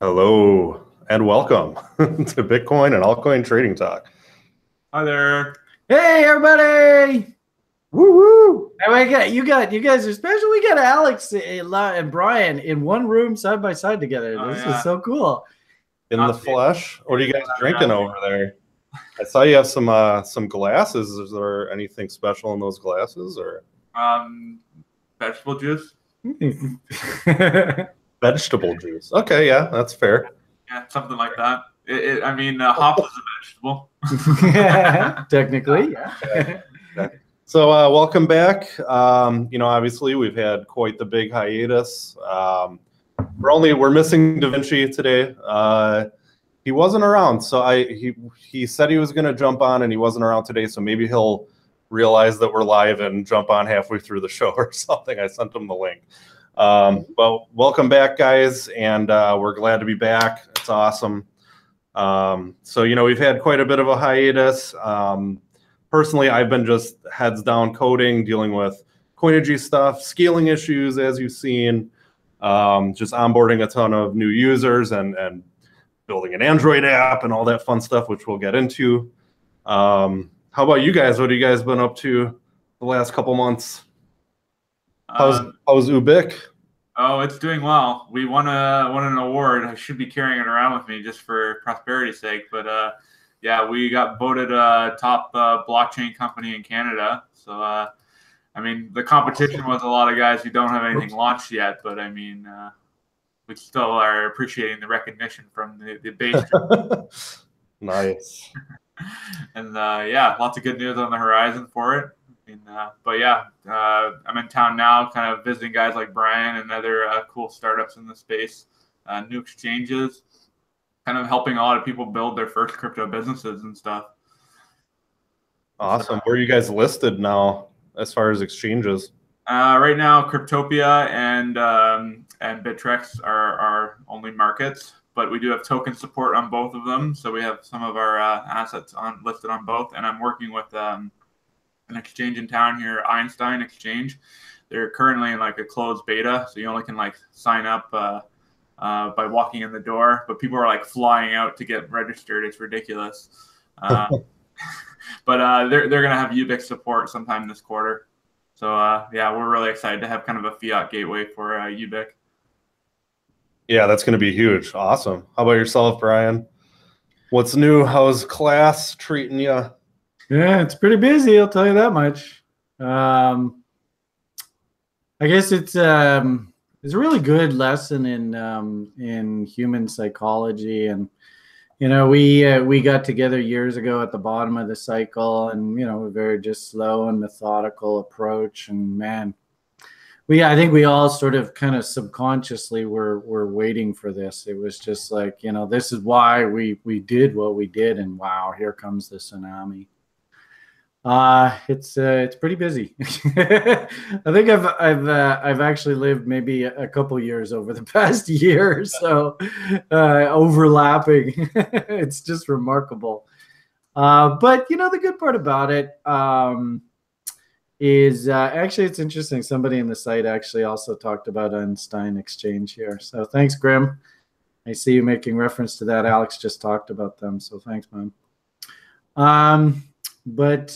Hello and welcome to Bitcoin and Altcoin Trading Talk. Hi there. Hey everybody! Woo woo! And you guys are special. We got Alex and Brian in one room side by side together. Oh, This yeah. is so cool. In the flesh. What are you guys drinking over there? I saw you have some glasses. Is there anything special in those glasses or Vegetable juice. vegetable juice? Okay, yeah, that's fair. Yeah, something like that. Hops is a vegetable. Technically, yeah. Okay. So welcome back. Obviously we've had quite the big hiatus. We're missing Da Vinci today. He wasn't around, so he said he was going to jump on, and he wasn't around today. So maybe he'll realize that we're live and jump on halfway through the show or something. I sent him the link. Well, welcome back, guys, and we're glad to be back. It's awesome. We've had quite a bit of a hiatus. Personally, I've been just heads down coding, dealing with Coinigy stuff, scaling issues, as you've seen, just onboarding a ton of new users and building an Android app and all that fun stuff, which we'll get into. How about you guys? What have you guys been up to the last couple months? How's Ubik? Oh, it's doing well. We won an award. I should be carrying it around with me just for prosperity's sake. But yeah, we got voted top blockchain company in Canada. So the competition was a lot of guys who don't have anything launched yet. But we still are appreciating the recognition from the base. Nice. And lots of good news on the horizon for it. I'm in town now, kind of visiting guys like Brian and other cool startups in the space, new exchanges, kind of helping a lot of people build their first crypto businesses and stuff. Awesome. Where are you guys listed now as far as exchanges? Right now, Cryptopia and Bittrex are our only markets, but we do have token support on both of them. So we have some of our assets listed on both, and I'm working with an exchange in town here, Einstein Exchange. They're currently in like a closed beta, so you only can like sign up by walking in the door, but people are like flying out to get registered. It's ridiculous. But they're gonna have Ubik support sometime this quarter. So we're really excited to have kind of a fiat gateway for Ubik. Yeah, that's gonna be huge. Awesome. How about yourself, Brian? What's new? How's class treating you? Yeah, it's pretty busy. I'll tell you that much. I guess it's a really good lesson in human psychology, and we got together years ago at the bottom of the cycle, and a very just slow and methodical approach. And man, I think we all sort of kind of subconsciously were waiting for this. It was just like, this is why we did what we did, and wow, here comes the tsunami. It's pretty busy. I think I've actually lived maybe a couple years over the past year, so overlapping. It's just remarkable. But the good part about it is actually it's interesting. Somebody in the site actually also talked about Einstein Exchange here. So thanks, Grim. I see you making reference to that. Alex just talked about them, so thanks, man. But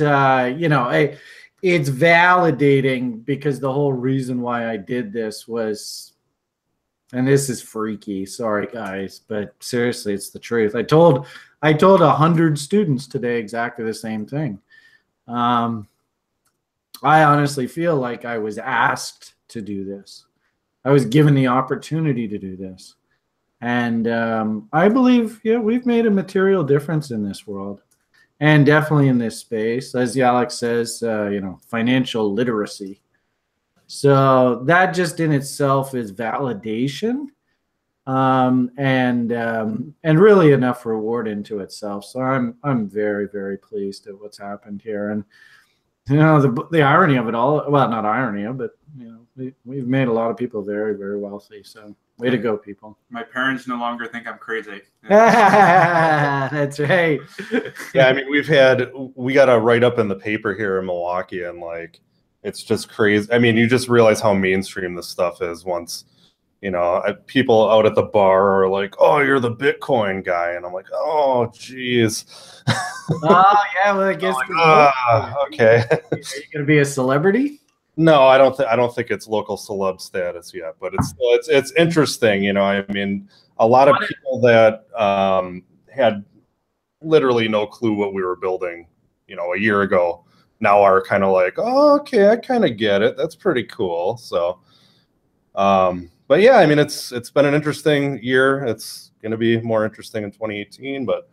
it's validating, because the whole reason why I did this was, and this is freaky, sorry guys, but seriously, it's the truth. I told 100 students today exactly the same thing. I honestly feel like I was asked to do this. I was given the opportunity to do this. And I believe, we've made a material difference in this world. And definitely in this space, as Alex says, financial literacy. So that just in itself is validation, and really enough reward into itself. So I'm very, very pleased at what's happened here. And the irony of it all, well, not irony, but we've made a lot of people very, very wealthy. So way to go, people. My parents no longer think I'm crazy. That's right. Yeah, we got a write up in the paper here in Milwaukee, and like it's just crazy. You just realize how mainstream this stuff is once you know, people out at the bar are like, "Oh, you're the Bitcoin guy," and I'm like, "Oh, geez." Oh yeah, well I guess. Okay. Are you gonna be a celebrity? No, I don't think it's local celeb status yet, but it's interesting. You know, I mean, a lot of people that had literally no clue what we were building, you know, a year ago, now are kind of like, oh, okay, I kind of get it. That's pretty cool. So, but yeah, I mean, it's been an interesting year. It's going to be more interesting in 2018, but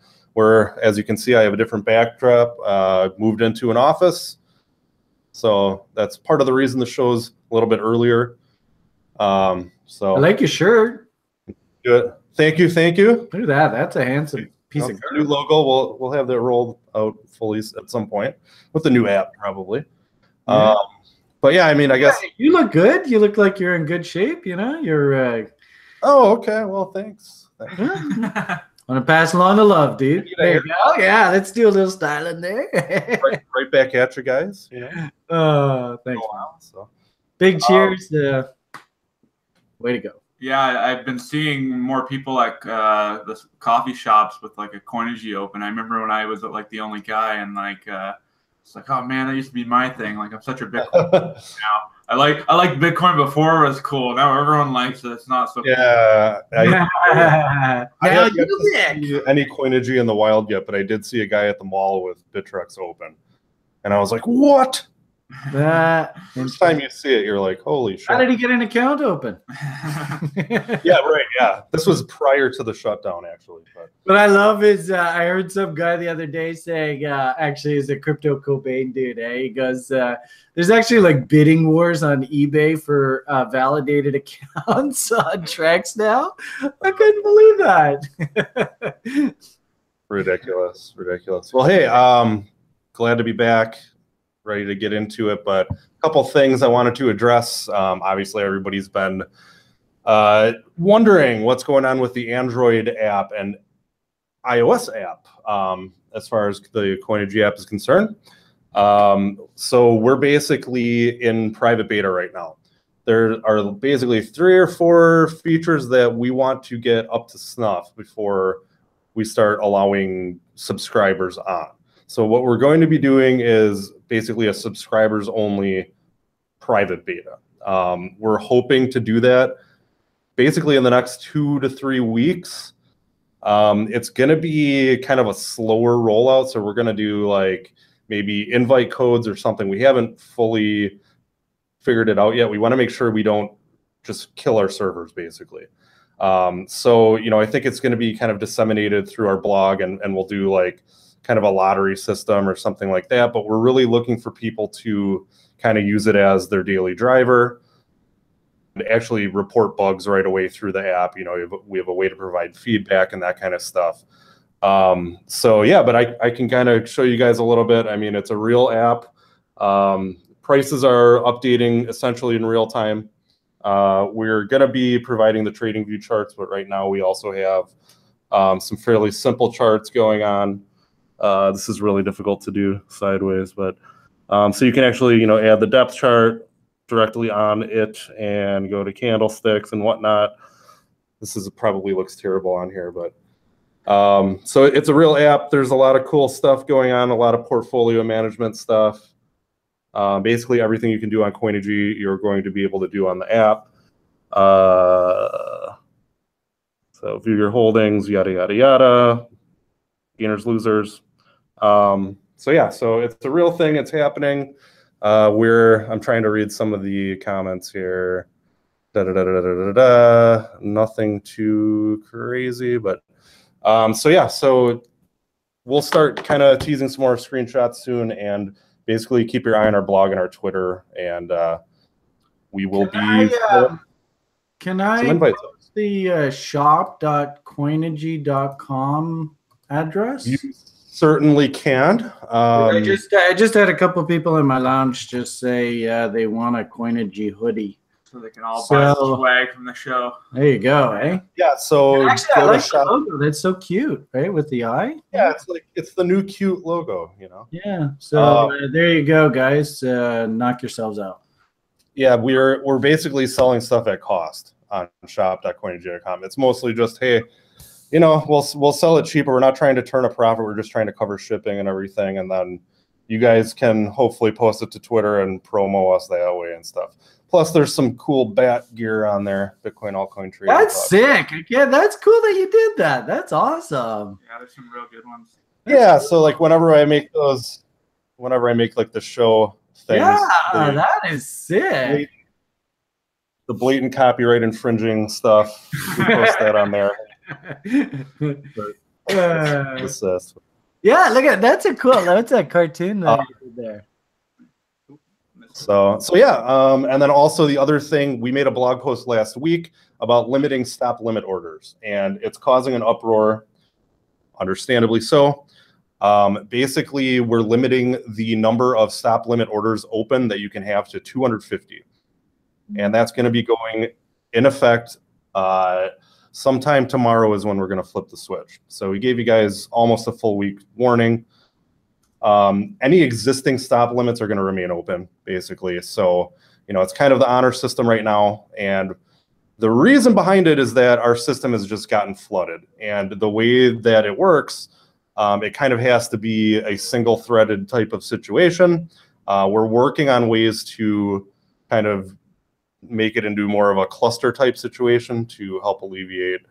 as you can see, I have a different backdrop. Moved into an office. So that's part of the reason the show's a little bit earlier. So I like your shirt. Good. Thank you. Look at that. That's a handsome piece of new logo. We'll have that rolled out fully at some point with the new app, probably. Yeah. But yeah, I mean, I guess you look good. You look like you're in good shape. You know, you're. Oh, okay. Well, thanks. I'm gonna pass along the love, dude. There you go. Yeah, let's do a little styling there. right back at you guys. You know. Thanks. So. Big cheers. Way to go. Yeah, I've been seeing more people at the coffee shops with like a Coinigy open. I remember when I was like the only guy, and like it's like, oh man, that used to be my thing. like I'm such a Bitcoin now. I like Bitcoin before it was cool. Now everyone likes it. It's not so cool. Yeah. I haven't seen any Coinigy in the wild yet, but I did see a guy at the mall with Bittrex open, and I was like, what? First time you see it, you're like, holy shit. How did he get an account open? Yeah, right. Yeah. This was prior to the shutdown, actually. But I love his, I heard some guy the other day saying, actually, he's a crypto Cobain dude. He goes, there's actually like bidding wars on eBay for validated accounts on Trex now. I couldn't believe that. Ridiculous. Well, hey, glad to be back. Ready to get into it, but a couple things I wanted to address. Obviously, everybody's been wondering what's going on with the Android app and iOS app as far as the Coinigy app is concerned. So we're basically in private beta right now. There are basically 3 or 4 features that we want to get up to snuff before we start allowing subscribers on. So what we're going to be doing is basically a subscribers only private beta. We're hoping to do that basically in the next 2 to 3 weeks. It's going to be kind of a slower rollout. So we're going to do like maybe invite codes or something. We haven't fully figured it out yet. We want to make sure we don't just kill our servers basically. So, you know, I think it's going to be kind of disseminated through our blog, and we'll do like kind of a lottery system or something like that. But we're really looking for people to kind of use it as their daily driver and actually report bugs right away through the app. You know, we have a way to provide feedback and that kind of stuff. So yeah, but I can kind of show you guys a little bit. I mean, it's a real app. Prices are updating essentially in real time. We're going to be providing the trading view charts, but right now we also have some fairly simple charts going on. This is really difficult to do sideways, but so you can actually, you know, add the depth chart directly on it and go to candlesticks and whatnot. This probably looks terrible on here, but so it's a real app. There's a lot of cool stuff going on, a lot of portfolio management stuff. Basically everything you can do on Coinigy, you're going to be able to do on the app. So view your holdings, yada, yada, yada, gainers, losers. So yeah, so it's a real thing. It's happening. I'm trying to read some of the comments here. Nothing too crazy, but so yeah, so we'll start kind of teasing some more screenshots soon, and basically keep your eye on our blog and our Twitter, and we will Can I post the shop.coinigy.com address? You certainly can. I just had a couple people in my lounge just say they want a Coinigy hoodie. So they can all buy swag from the show. There you go, eh? Yeah, so actually, I like the logo. That's so cute, right? With the eye. Yeah, it's the new cute logo, you know. Yeah. So there you go, guys. Knock yourselves out. Yeah, we're basically selling stuff at cost. on shop.coinigy.com. It's mostly just, hey, you know, we'll sell it cheaper. We're not trying to turn a profit. We're just trying to cover shipping and everything. And then you guys can hopefully post it to Twitter and promo us that way and stuff. Plus, there's some cool BATT gear on there, Bitcoin Altcoin Trading. That's sick. Yeah, that's cool that you did that. That's awesome. Yeah, there's some real good ones. Yeah, so like whenever I make like the show things, that is sick. The blatant copyright infringing stuff, we post that on there. Yeah, look at that's a cartoon that you did there. So yeah, and then also the other thing, we made a blog post last week about limiting stop limit orders, and it's causing an uproar, understandably so. Basically, we're limiting the number of stop limit orders open that you can have to 250, and that's going to be going in effect. Sometime tomorrow is when we're going to flip the switch. So we gave you guys almost a full week warning. Any existing stop limits are going to remain open, basically. So, you know, it's kind of the honor system right now. And the reason behind it is that our system has just gotten flooded. And the way that it works, it kind of has to be a single threaded type of situation. We're working on ways to kind of make it into more of a cluster type situation to help alleviate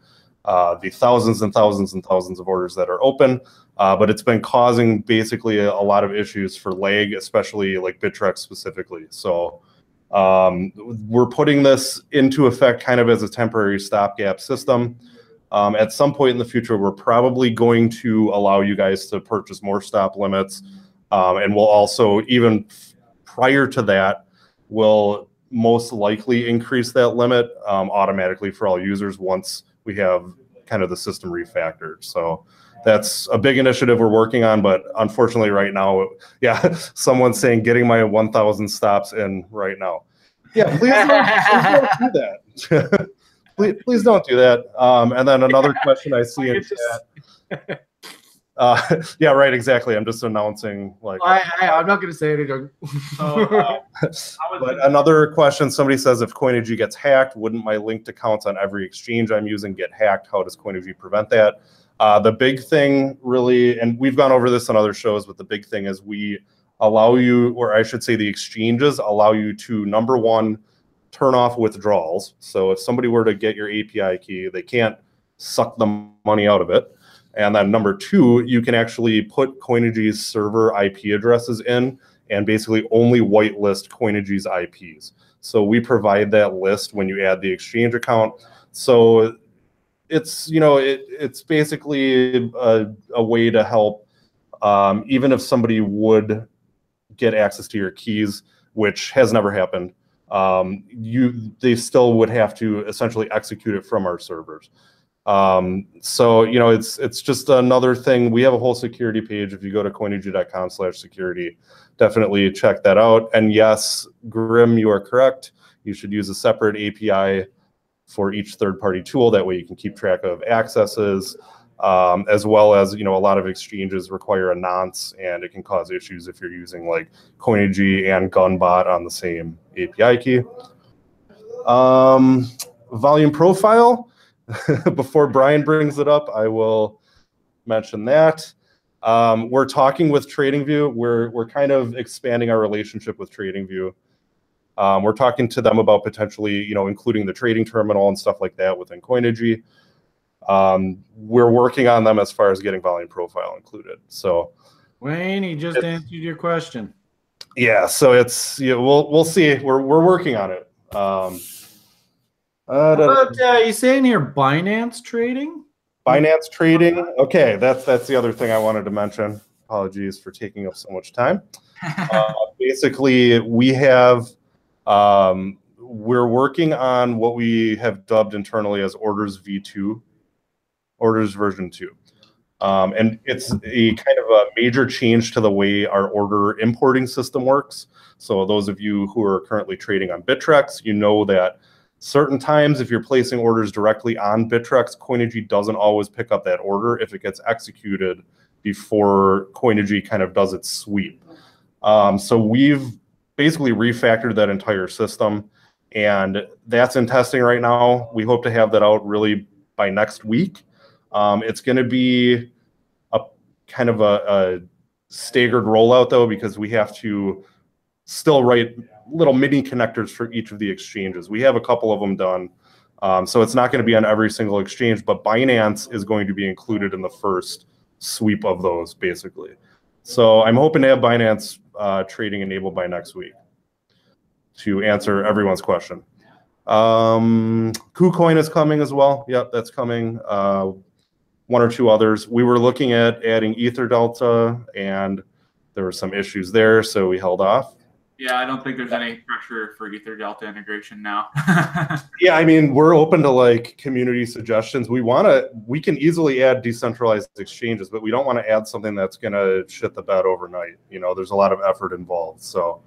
the thousands and thousands and thousands of orders that are open. But it's been causing basically a lot of issues for lag, especially like Bittrex specifically. So we're putting this into effect kind of as a temporary stopgap system. At some point in the future, we're probably going to allow you guys to purchase more stop limits. And we'll also, even prior to that, we'll most likely increase that limit automatically for all users once we have kind of the system refactored. So that's a big initiative we're working on, but unfortunately right now, yeah, someone's saying getting my 1,000 stops in right now. Yeah, please don't do that. please don't do that. And then another question I see in chat. Yeah, right, exactly. I'm just announcing, like, I'm not going to say anything. But another question, somebody says, if Coinigy gets hacked, wouldn't my linked accounts on every exchange I'm using get hacked? How does Coinigy prevent that? The big thing really, and we've gone over this on other shows, but the big thing is we allow you, or I should say the exchanges allow you to, number one, turn off withdrawals. So if somebody were to get your API key, they can't suck the money out of it. And then number two, you can actually put Coinigy's server IP addresses in and basically only whitelist Coinigy's IPs. So we provide that list when you add the exchange account. So it's, you know, it's basically a way to help, even if somebody would get access to your keys, which has never happened, they still would have to essentially execute it from our servers. So, you know, it's just another thing. We have a whole security page. If you go to coinigy.com/security, definitely check that out. And yes, Grim, you are correct. You should use a separate API for each third-party tool. That way you can keep track of accesses, as well as, you know, a lot of exchanges require a nonce, and it can cause issues if you're using like Coinigy and Gunbot on the same API key. Volume profile. Before Brian brings it up, I will mention that. We're talking with TradingView. We're kind of expanding our relationship with TradingView. We're talking to them about potentially, you know, including the trading terminal and stuff like that within Coinigy. We're working on them as far as getting volume profile included. So, Wayne, he just answered your question. Yeah, so it's, you know, we'll see. We're working on it. But you saying here Binance trading? Binance trading. Okay, that's the other thing I wanted to mention. Apologies for taking up so much time. Basically, we have we're working on what we have dubbed internally as Orders V2, Orders version 2. And it's a kind of a major change to the way our order importing system works. So those of you who are currently trading on Bittrex, you know that certain times, if you're placing orders directly on Bittrex, Coinigy doesn't always pick up that order if it gets executed before Coinigy kind of does its sweep. So we've basically refactored that entire system, and that's in testing right now. We hope to have that out really by next week. It's going to be a kind of a staggered rollout though, because we have to still write little mini connectors for each of the exchanges. We have a couple of them done. So it's not going to be on every single exchange, but Binance is going to be included in the first sweep of those, basically. So I'm hoping to have Binance trading enabled by next week to answer everyone's question. KuCoin is coming as well. Yep, that's coming. One or two others. We were looking at adding Ether Delta, and there were some issues there, so we held off. Yeah, I don't think there's any pressure for Ether Delta integration now. Yeah, I mean, we're open to like community suggestions. We can easily add decentralized exchanges, but we don't want to add something that's going to shit the bed overnight. You know, there's a lot of effort involved. So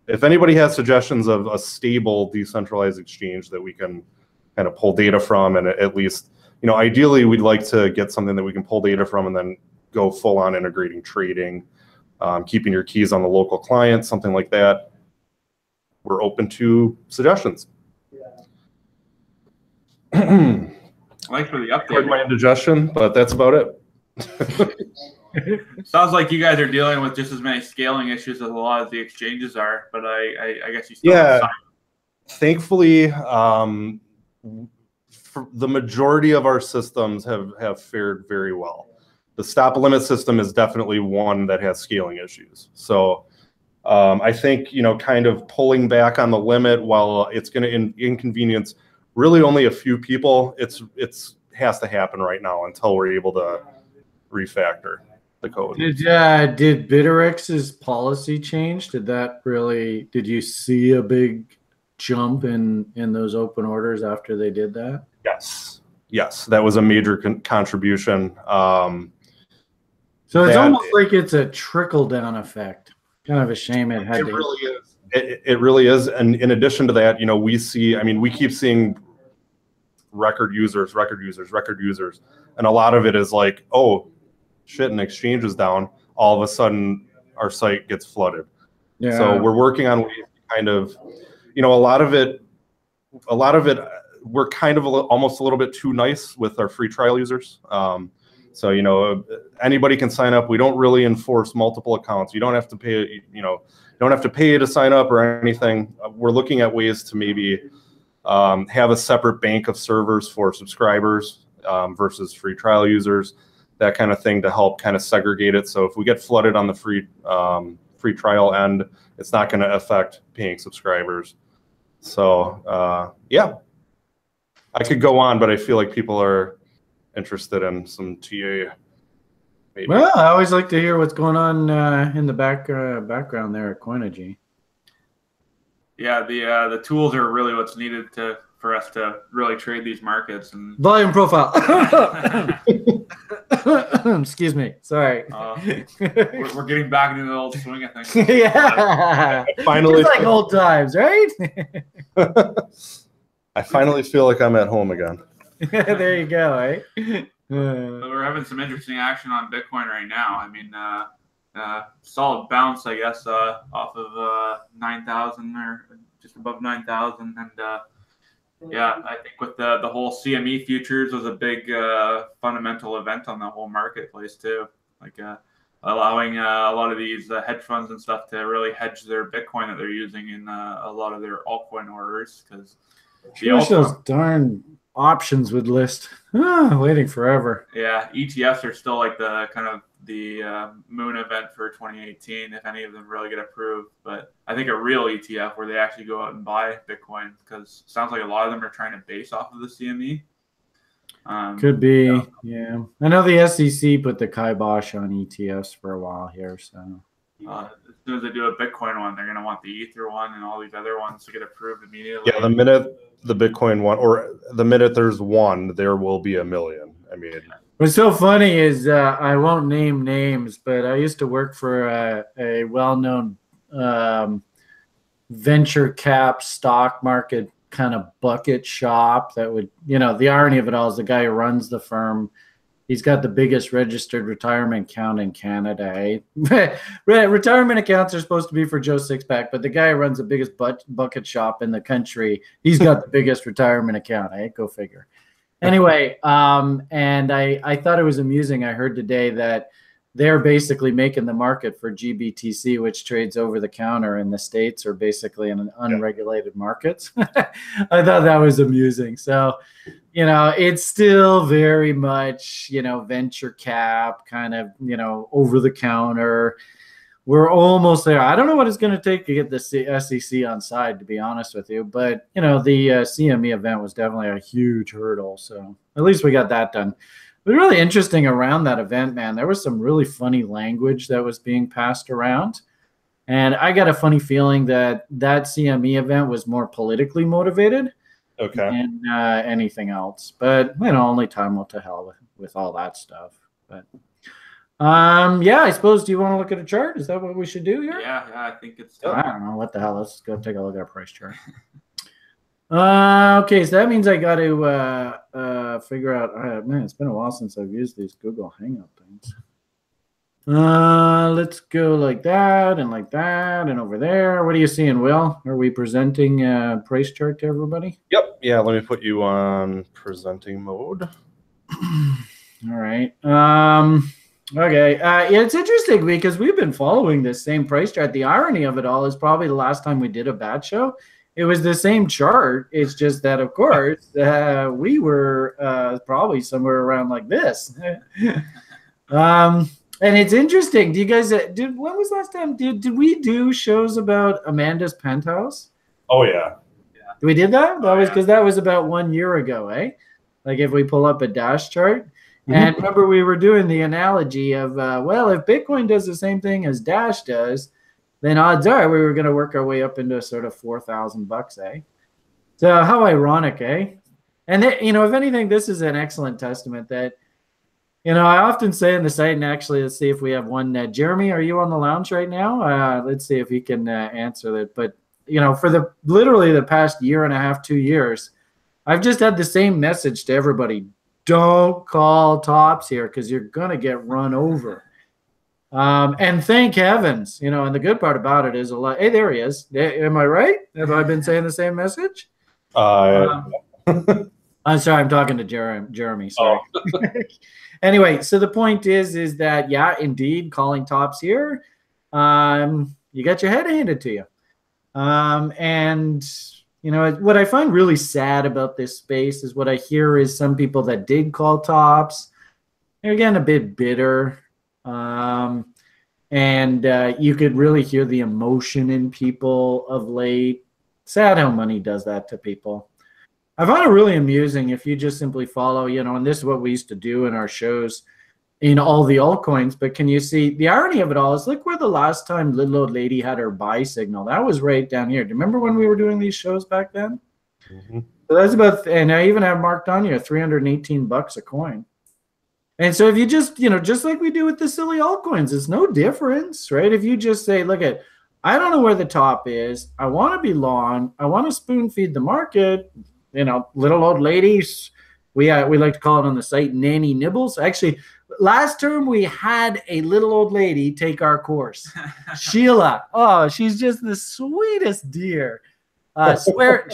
if anybody has suggestions of a stable decentralized exchange that we can kind of pull data from, and at least, you know, ideally we'd like to get something that we can pull data from and then go full on integrating trading, keeping your keys on the local client, something like that. We're open to suggestions. Thanks for the update. Pardon my indigestion, but that's about it. Sounds like you guys are dealing with just as many scaling issues as a lot of the exchanges are, but I guess you still have time. Thankfully, the majority of our systems have fared very well. The stop limit system is definitely one that has scaling issues. So I think, you know, kind of pulling back on the limit, while it's going to inconvenience really only a few people, it's has to happen right now until we're able to refactor the code. Did Bitterx's policy change? Did you see a big jump in those open orders after they did that? Yes, that was a major contribution. So it's almost like it's a trickle-down effect. Kind of a shame it had to. Really is. It really is. And in addition to that, you know, we keep seeing record users. And a lot of it is like, oh, shit, an exchange is down. All of a sudden, our site gets flooded. Yeah. So we're working on ways to kind of, you know, a lot of it, we're kind of almost a little bit too nice with our free trial users. So, you know, anybody can sign up. We don't really enforce multiple accounts. You don't have to pay, you know, to sign up or anything. We're looking at ways to maybe have a separate bank of servers for subscribers versus free trial users, that kind of thing, to help kind of segregate it. So if we get flooded on the free trial end, it's not going to affect paying subscribers. So, yeah, I could go on, but I feel like people are interested in some TA. Maybe. Well, I always like to hear what's going on in the background there at Coinigy. Yeah, the tools are really what's needed for us to really trade these markets. And volume profile. Excuse me. Sorry. We're getting back into the old swing of things. Yeah. Finally, it's like old times, right? I finally feel like I'm at home again. There you go, eh? We're having some interesting action on Bitcoin right now. I mean, solid bounce, I guess, off of 9,000 or just above 9,000, and yeah, I think with the whole CME futures was a big fundamental event on the whole marketplace too. Like allowing a lot of these hedge funds and stuff to really hedge their Bitcoin that they're using in a lot of their altcoin orders, because those darn options would list. Waiting forever. Yeah, ETFs are still like the kind of the moon event for 2018, if any of them really get approved. But I think a real ETF where they actually go out and buy Bitcoin, because it sounds like a lot of them are trying to base off of the CME. Could be, yeah. I know the SEC put the kibosh on ETFs for a while here, so. As soon as they do a Bitcoin one, they're going to want the Ether one and all these other ones to get approved immediately. Yeah, the minute the Bitcoin one, or the minute there's one, there will be a million. I mean, what's so funny is I won't name names, but I used to work for a well-known venture cap stock market kind of bucket shop that would, you know, the irony of it all is the guy who runs the firm He's got the biggest registered retirement account in Canada. Eh? Retirement accounts are supposed to be for Joe Sixpack, but the guy who runs the biggest bucket shop in the country, he's got the biggest retirement account. Eh? Go figure. Anyway, and I thought it was amusing. I heard today that they're basically making the market for GBTC, which trades over the counter in the States, or basically in an unregulated markets. I thought that was amusing. So, you know, it's still very much, you know, venture cap kind of, you know, over the counter. We're almost there. I don't know what it's going to take to get the SEC on side, to be honest with you. But, you know, the CME event was definitely a huge hurdle. So at least we got that done. It was really interesting around that event, man. There was some really funny language that was being passed around. And I got a funny feeling that that CME event was more politically motivated than anything else. But, you know, only time will tell with all that stuff. But yeah, I suppose, do you want to look at a chart? Is that what we should do here? Yeah, I think it's I don't know. What the hell? Let's go take a look at our price chart. Okay, so that means I got to figure out. Man, it's been a while since I've used these Google Hangout things. Let's go like that and over there. What are you seeing, Will? Are we presenting a price chart to everybody? Yep. Yeah, let me put you on presenting mode. All right. Okay. Yeah, it's interesting because we've been following this same price chart. The irony of it all is probably the last time we did a BATT show, it was the same chart. It's just that, of course, we were probably somewhere around like this. And it's interesting. Do you guys when was last time? Did we do shows about Amanda's penthouse? Oh yeah. We did that? That was because that was about 1 year ago, eh? Like if we pull up a dash chart. And remember, we were doing the analogy of, well, if Bitcoin does the same thing as Dash does, then odds are we were going to work our way up into sort of $4,000, eh? So how ironic, eh? And, you know, if anything, this is an excellent testament that, you know, I often say in the site, and actually, let's see if we have one. Jeremy, are you on the lounge right now? Let's see if he can answer that. But, you know, for literally the past year and a half, 2 years, I've just had the same message to everybody. Don't call tops here because you're going to get run over. And thank heavens, you know, and the good part about it is a lot. Hey, there he is. Am I right? Have I been saying the same message? I'm sorry. I'm talking to Jeremy. Sorry. Oh. Anyway, so the point is that, yeah, indeed, calling tops here, you got your head handed to you. And you know, what I find really sad about this space is what I hear is some people that did call tops, they're again a bit bitter. And you could really hear the emotion in people of late. Sad how money does that to people. I find it really amusing if you just simply follow, you know, and this is what we used to do in our shows in all the altcoins. But can you see the irony of it all is look where the last time little old lady had her buy signal. That was right down here. Do you remember when we were doing these shows back then? So that's about, and I even have marked on here $318 a coin. And so if you just, you know, just like we do with the silly altcoins, it's no difference, right? If you just say, look at, I don't know where the top is. I want to be long. I want to spoon feed the market. You know, little old ladies. We like to call it on the site nanny nibbles. Actually, last term we had a little old lady take our course. Sheila. Oh, she's just the sweetest dear.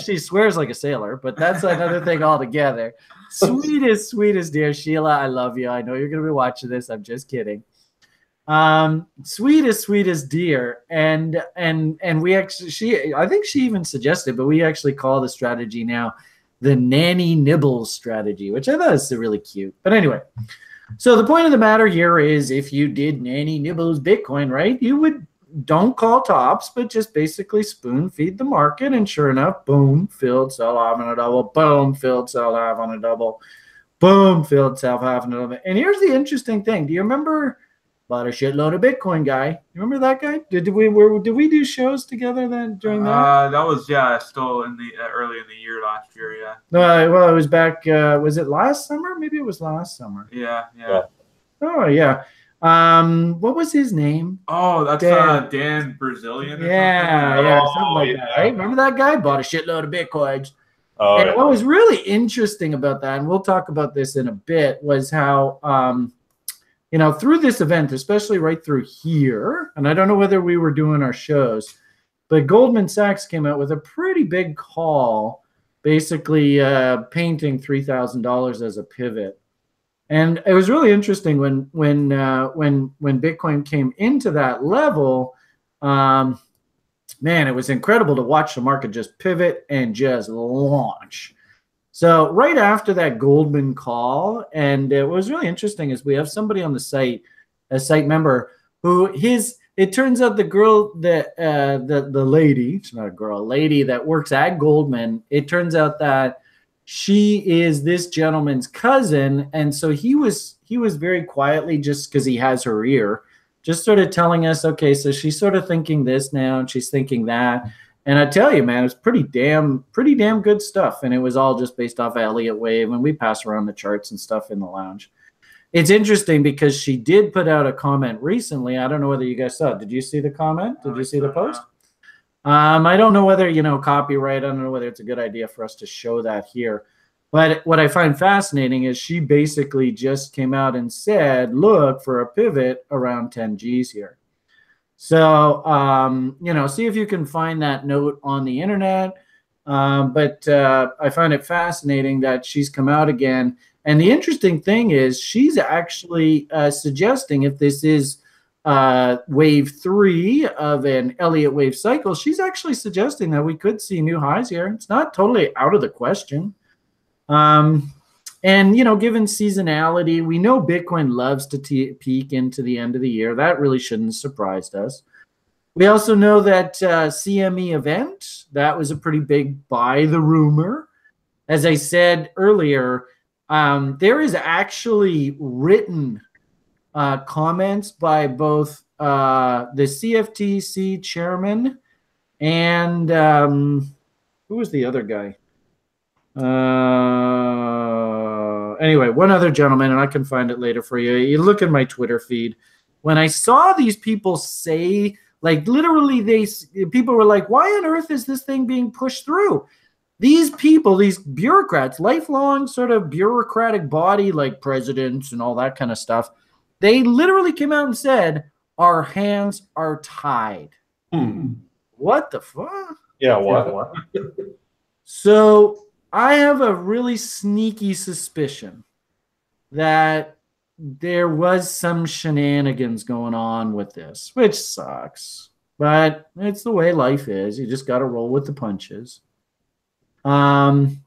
She swears like a sailor, but that's another thing altogether. Sweetest dear Sheila. I love you. I know you're gonna be watching this. I'm just kidding. Sweetest dear. And we actually, I think she even suggested, but we actually call the strategy now the nanny nibbles strategy, which I thought is really cute. But anyway, so the point of the matter here is if you did nanny nibbles Bitcoin, right, you would don't call tops, but just basically spoon feed the market. And sure enough, boom, filled, sell half on a double, boom, filled, sell half on a double, boom, filled, sell half on a double. And here's the interesting thing. Do you remember bought a shitload of Bitcoin guy? You remember that guy? Did we do shows together then during that? That was still in the early in the year last year. Yeah. Well, it was back. Was it last summer? Maybe it was last summer. Yeah. Oh yeah. What was his name? Oh, that's Dan Brazilian. Yeah, something like that. Right? Remember that guy? Bought a shitload of Bitcoins. Oh, And yeah. what was really interesting about that, and we'll talk about this in a bit, was how, you know, through this event, especially right through here, and I don't know whether we were doing our shows, but Goldman Sachs came out with a pretty big call, basically painting $3,000 as a pivot. And it was really interesting when Bitcoin came into that level. Man, it was incredible to watch the market just pivot and just launch. So right after that Goldman call, and it was really interesting is we have somebody on the site, a site member, who it turns out the girl that the lady, she's not a girl, a lady that works at Goldman, it turns out that she is this gentleman's cousin, and so he was very quietly, just because he has her ear, just sort of telling us, okay, so she's sort of thinking this now and she's thinking that. And I tell you, man, it's pretty damn good stuff. And it was all just based off of Elliott Wave, and we pass around the charts and stuff in the lounge. It's interesting because she did put out a comment recently. I don't know whether you guys saw it. Did you see the comment? Did you see the post? I don't know whether, you know, copyright, I don't know whether it's a good idea for us to show that here. But what I find fascinating is she basically just came out and said, look for a pivot around 10 G's here. So, you know, see if you can find that note on the internet. But I find it fascinating that she's come out again. And the interesting thing is she's actually suggesting, if this is wave 3 of an Elliott wave cycle, she's actually suggesting that we could see new highs here. It's not totally out of the question. And, you know, given seasonality, we know Bitcoin loves to peak into the end of the year. That really shouldn't have surprised us. We also know that CME event, that was a pretty big buy the rumor. As I said earlier, there is actually written comments by both the CFTC chairman and who was the other guy? Anyway, one other gentleman, and I can find it later for you. You look at my Twitter feed. When I saw these people say, like, literally, people were like, why on earth is this thing being pushed through? These people, these bureaucrats, lifelong sort of bureaucratic body, like presidents and all that kind of stuff, they literally came out and said, our hands are tied. What the fuck? Yeah, what? So I have a really sneaky suspicion that there was some shenanigans going on with this, which sucks. But it's the way life is. You just got to roll with the punches. And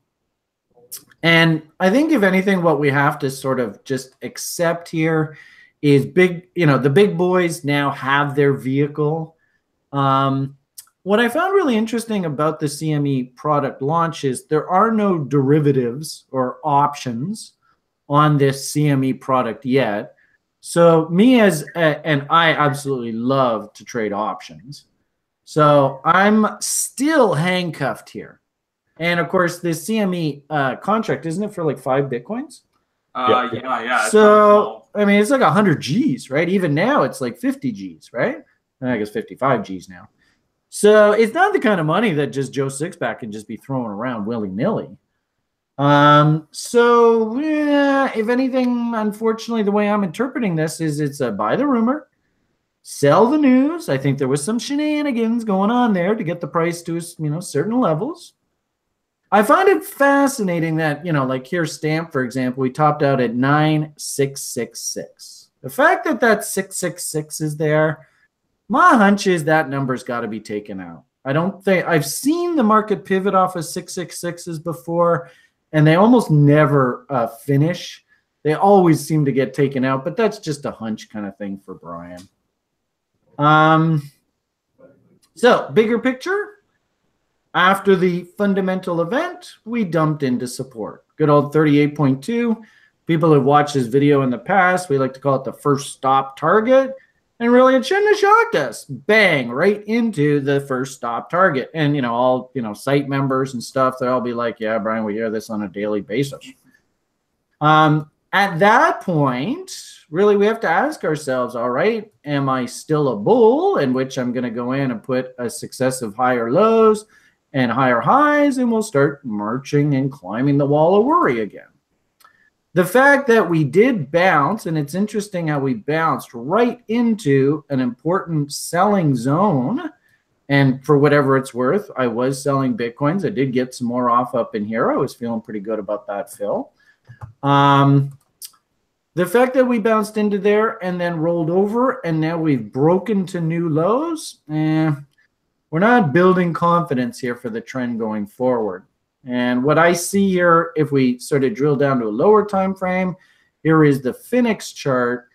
I think, if anything, what we have to sort of just accept here is the big boys now have their vehicle. What I found really interesting about the CME product launch is there are no derivatives or options on this CME product yet. So and I absolutely love to trade options. So I'm still handcuffed here. And of course, this CME contract, isn't it for like 5 Bitcoins? Yeah. So, I mean, it's like 100 Gs, right? Even now, it's like 50 Gs, right? I guess 55 Gs now. So it's not the kind of money that just Joe Sixpack can just be throwing around willy-nilly. So, yeah, if anything, unfortunately, the way I'm interpreting this is it's a buy the rumor, sell the news. I think there was some shenanigans going on there to get the price to, certain levels. I find it fascinating that, like here, Stamp, for example, we topped out at 9666. The fact that that 666 is there, my hunch is that number's got to be taken out. I don't think I've seen the market pivot off of 666s before, and they almost never finish. They always seem to get taken out, but that's just a hunch kind of thing for Brian. So bigger picture. After the fundamental event, we dumped into support. Good old 38.2. People who've watched this video in the past, we like to call it the first stop target. And really, it shouldn't have shocked us. Bang, right into the first stop target. And, all, site members and stuff, they'll all be like, yeah, Brian, we hear this on a daily basis. At that point, really, we have to ask ourselves, all right, am I still a bull, in which I'm going to go in and put a successive higher lows and higher highs, and we'll start marching and climbing the wall of worry again. The fact that we did bounce, and it's interesting how we bounced right into an important selling zone, and for whatever it's worth, I was selling Bitcoins. I did get some more off up in here. I was feeling pretty good about that fill. The fact that we bounced into there and then rolled over, and now we've broken to new lows, we're not building confidence here for the trend going forward. And what I see here, if we sort of drill down to a lower time frame, here is the Phoenix chart.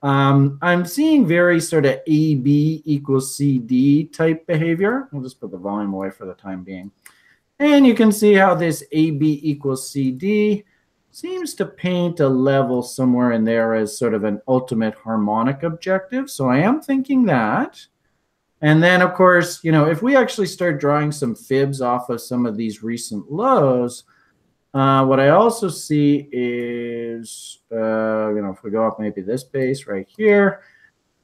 I'm seeing very sort of AB equals CD type behavior. We'll just put the volume away for the time being. And you can see how this AB equals CD seems to paint a level somewhere in there as sort of an ultimate harmonic objective. So I am thinking that. And then, of course, you know, if we actually start drawing some fibs off of some of these recent lows, what I also see is, you know, if we go up maybe this base right here,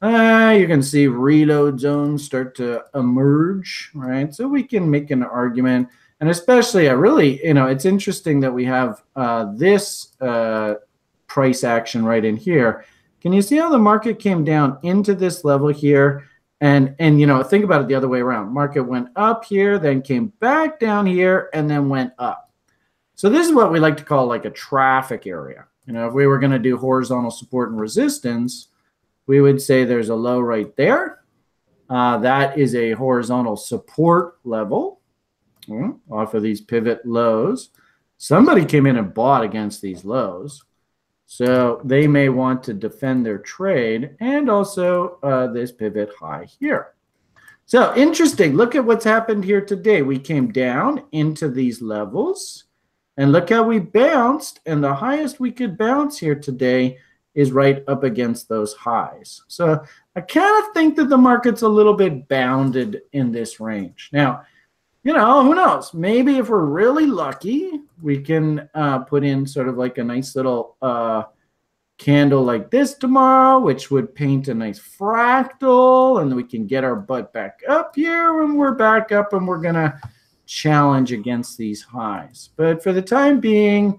you can see reload zones start to emerge, right? So we can make an argument. And especially, I really, you know, it's interesting that we have this price action right in here. Can you see how the market came down into this level here? And you know, think about it the other way around. Market went up here, then came back down here, and then went up. So this is what we like to call like a traffic area. You know, if we were going to do horizontal support and resistance, we would say there's a low right there. That is a horizontal support level off of these pivot lows. Somebody came in and bought against these lows. So they may want to defend their trade, and also this pivot high here. So interesting. Look at what's happened here today. We came down into these levels, and look how we bounced. And the highest we could bounce here today is right up against those highs. So I kind of think that the market's a little bit bounded in this range. Now, you know, who knows? Maybe if we're really lucky, we can put in sort of like a nice little candle like this tomorrow, which would paint a nice fractal, and we can get our butt back up here when we're back up, and we're going to challenge against these highs. But for the time being,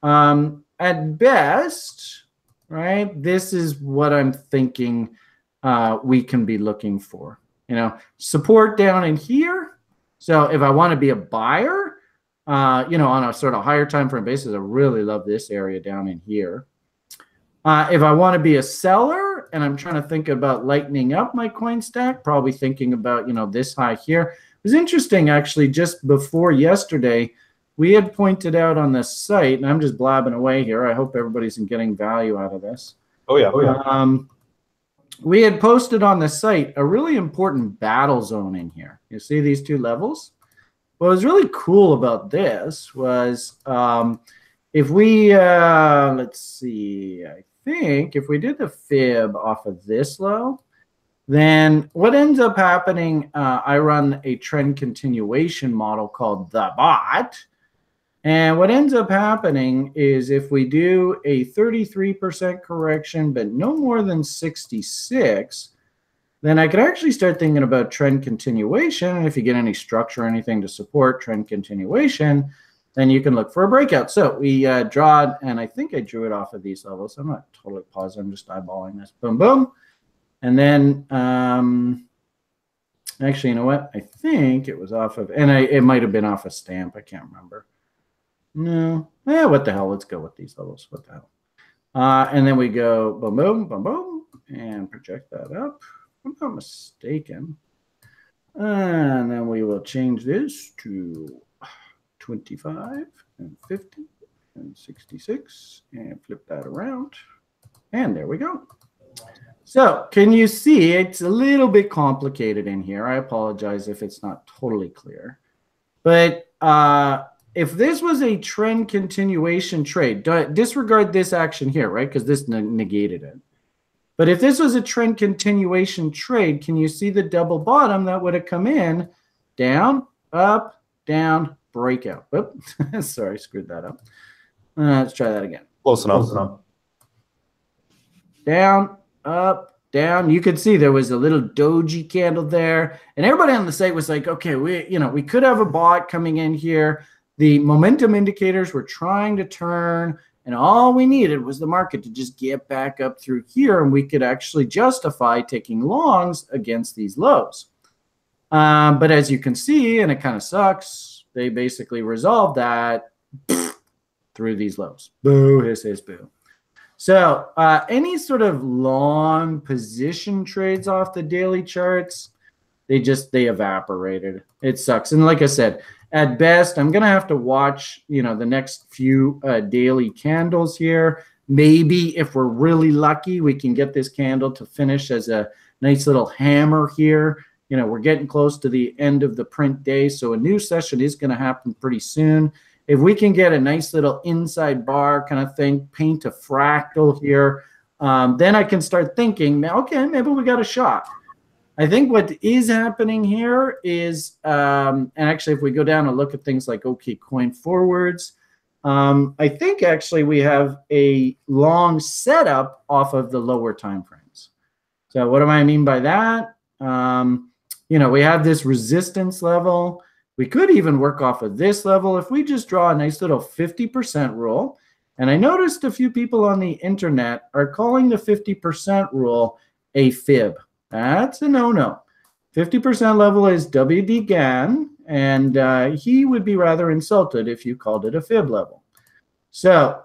at best, right, this is what I'm thinking we can be looking for. You know, support down in here. So if I want to be a buyer, you know, on a sort of higher time frame basis, I really love this area down in here. If I want to be a seller and I'm trying to think about lightening up my coin stack, probably thinking about, you know, this high here. It was interesting, actually, just before yesterday, we had pointed out on the site, and I'm just blabbing away here. I hope everybody's getting value out of this. Oh, yeah. Oh, yeah. We had posted on the site a really important battle zone in here. You see these two levels? What was really cool about this was if we, let's see, I think if we did the fib off of this low, then what ends up happening, I run a trend continuation model called the BATT. And what ends up happening is if we do a 33% correction, but no more than 66, then I could actually start thinking about trend continuation. And if you get any structure or anything to support trend continuation, then you can look for a breakout. So we draw, and I think I drew it off of these levels. I'm not totally positive. I'm just eyeballing this. Boom, boom. And then actually, you know what? I think it was off of, and it might have been off a stamp. I can't remember. No. What the hell? Let's go with these levels. What the hell? And then we go boom, boom, boom, boom, and project that up. If I'm not mistaken. And then we will change this to 25 and 50 and 66 and flip that around. And there we go. So can you see it's a little bit complicated in here? I apologize if it's not totally clear. But if this was a trend continuation trade, disregard this action here, right? Because this negated it. But if this was a trend continuation trade, can you see the double bottom that would have come in? Down, up, down, breakout. Whoop. Sorry, screwed that up. Let's try that again. Close enough. Down, up, down. You could see there was a little doji candle there, and everybody on the site was like, okay, we could have a bot coming in here. The momentum indicators were trying to turn, and all we needed was the market to just get back up through here, and we could actually justify taking longs against these lows. But as you can see, and it kind of sucks, they basically resolved that through these lows. Boo, hiss, hiss, boo. So any sort of long position trades off the daily charts, they evaporated. It sucks. And like I said, at best, I'm going to have to watch, the next few daily candles here. Maybe if we're really lucky, we can get this candle to finish as a nice little hammer here. We're getting close to the end of the print day, so a new session is going to happen pretty soon. If we can get a nice little inside bar kind of thing, paint a fractal here, then I can start thinking, okay, maybe we got a shot. I think what is happening here is, and actually if we go down and look at things like OK coin forwards, I think actually we have a long setup off of the lower time frames. So what do I mean by that? We have this resistance level. We could even work off of this level if we just draw a nice little 50% rule. And I noticed a few people on the internet are calling the 50% rule a fib. That's a no-no. 50% level is WD Gann, and he would be rather insulted if you called it a fib level. So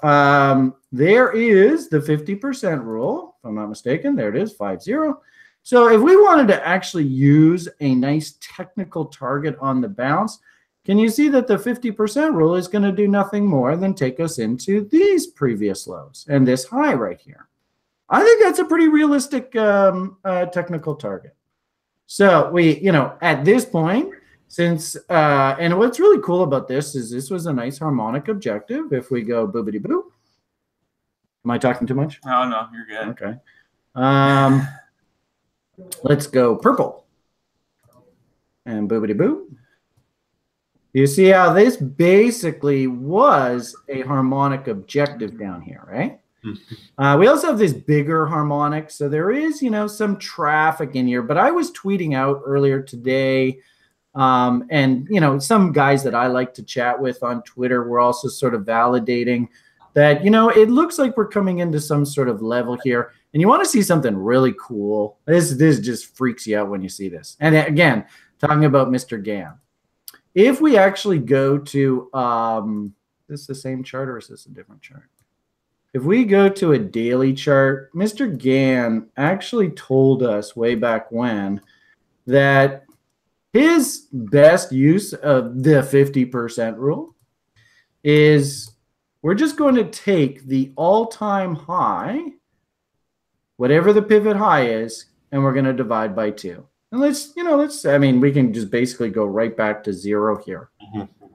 there is the 50% rule, if I'm not mistaken. There it is, 5-0. So if we wanted to actually use a nice technical target on the bounce, can you see that the 50% rule is going to do nothing more than take us into these previous lows and this high right here? I think that's a pretty realistic technical target. So we, at this point, since, and what's really cool about this is this was a nice harmonic objective. If we go boobity boo. Am I talking too much? Oh, no, you're good. Okay. Let's go purple. And boobity boo. You see how this basically was a harmonic objective down here, right? We also have this bigger harmonic. So there is, some traffic in here. But I was tweeting out earlier today, and, some guys that I like to chat with on Twitter were also sort of validating that, it looks like we're coming into some sort of level here. And you want to see something really cool. This just freaks you out when you see this. And again, talking about Mr. Gann. If we actually go to, is this the same chart or is this a different chart? If we go to a daily chart, Mr. Gann actually told us way back when that his best use of the 50% rule is we're just going to take the all-time high, whatever the pivot high is, and we're going to divide by 2. And we can just basically go right back to 0 here. Mm-hmm.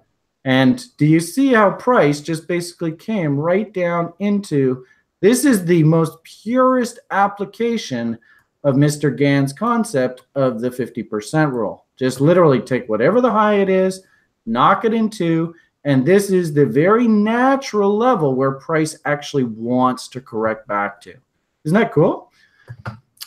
And do you see how price just basically came right down into, this is the most purest application of Mr. Gann's concept of the 50% rule. Just literally take whatever the high it is, knock it in 2, and this is the very natural level where price actually wants to correct back to. Isn't that cool?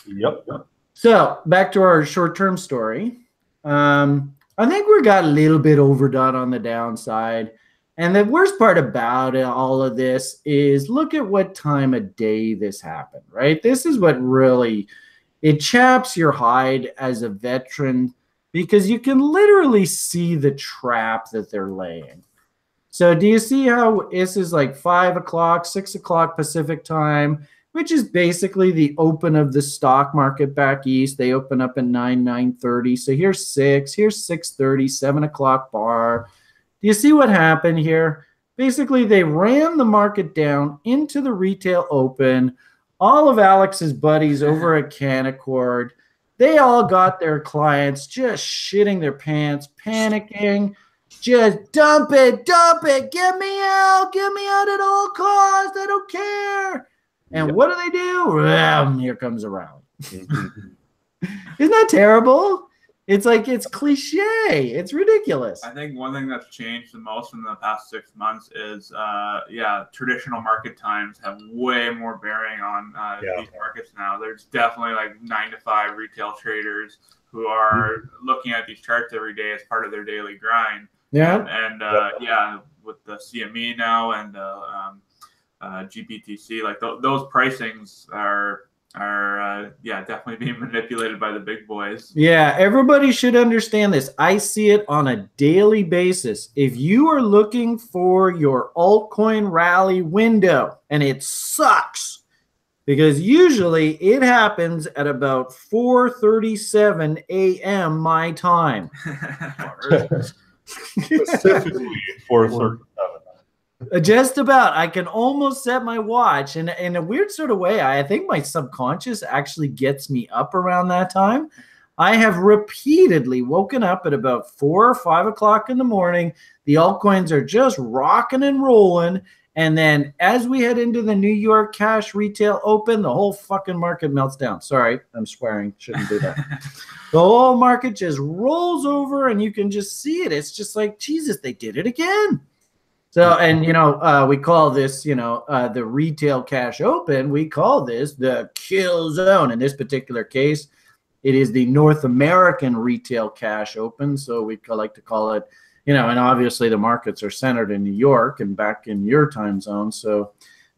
Yep. So back to our short-term story. I think we got a little bit overdone on the downside. And the worst part about all of this is look at what time of day this happened, right? This is what really, it chaps your hide as a veteran because you can literally see the trap that they're laying. So do you see how this is like 5 o'clock, 6 o'clock Pacific time, which is basically the open of the stock market back east. They open up at 9:30. So here's 6, here's 6:30, 7 o'clock bar. Do you see what happened here? Basically, they ran the market down into the retail open. All of Alex's buddies over at Canaccord, they all got their clients just shitting their pants, panicking. Just dump it, get me out at all costs, I don't care. And what do? Here comes a rally. Isn't that terrible? It's like, it's cliche. It's ridiculous. I think one thing that's changed the most in the past 6 months is, traditional market times have way more bearing on these markets now. There's definitely like 9 to 5 retail traders who are looking at these charts every day as part of their daily grind. Yeah. And with the CME now and GBTC, like those pricings are definitely being manipulated by the big boys. Yeah, everybody should understand this. I see it on a daily basis. If you are looking for your altcoin rally window and it sucks, because usually it happens at about 4:37 a.m. my time. Specifically 4:37. Just about. I can almost set my watch, and in a weird sort of way, I think my subconscious actually gets me up around that time. I have repeatedly woken up at about 4 or 5 o'clock in the morning. The altcoins are just rocking and rolling. And then as we head into the New York Cash Retail Open, the whole fucking market melts down. Sorry, I'm swearing. Shouldn't do that. The whole market just rolls over, and you can just see it. It's just like, Jesus, they did it again. So, and, we call this, the retail cash open, we call this the kill zone. In this particular case, it is the North American retail cash open. So we like to call it, and obviously the markets are centered in New York and back in your time zone. So,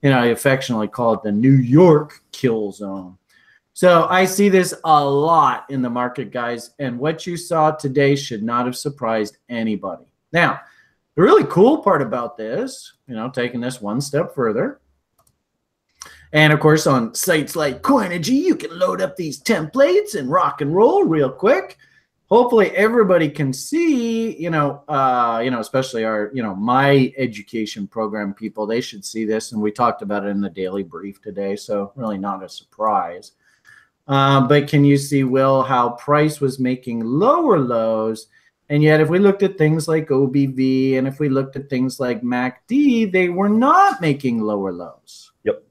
I affectionately call it the New York kill zone. So I see this a lot in the market, guys. And what you saw today should not have surprised anybody. Now, the really cool part about this, taking this one step further, and of course on sites like Coinigy, you can load up these templates and rock and roll real quick. Hopefully everybody can see, especially our, my education program people, they should see this. And we talked about it in the daily brief today, so really not a surprise. But can you see, Will, how price was making lower lows? And yet, if we looked at things like OBV and if we looked at things like MACD, they were not making lower lows. Yep.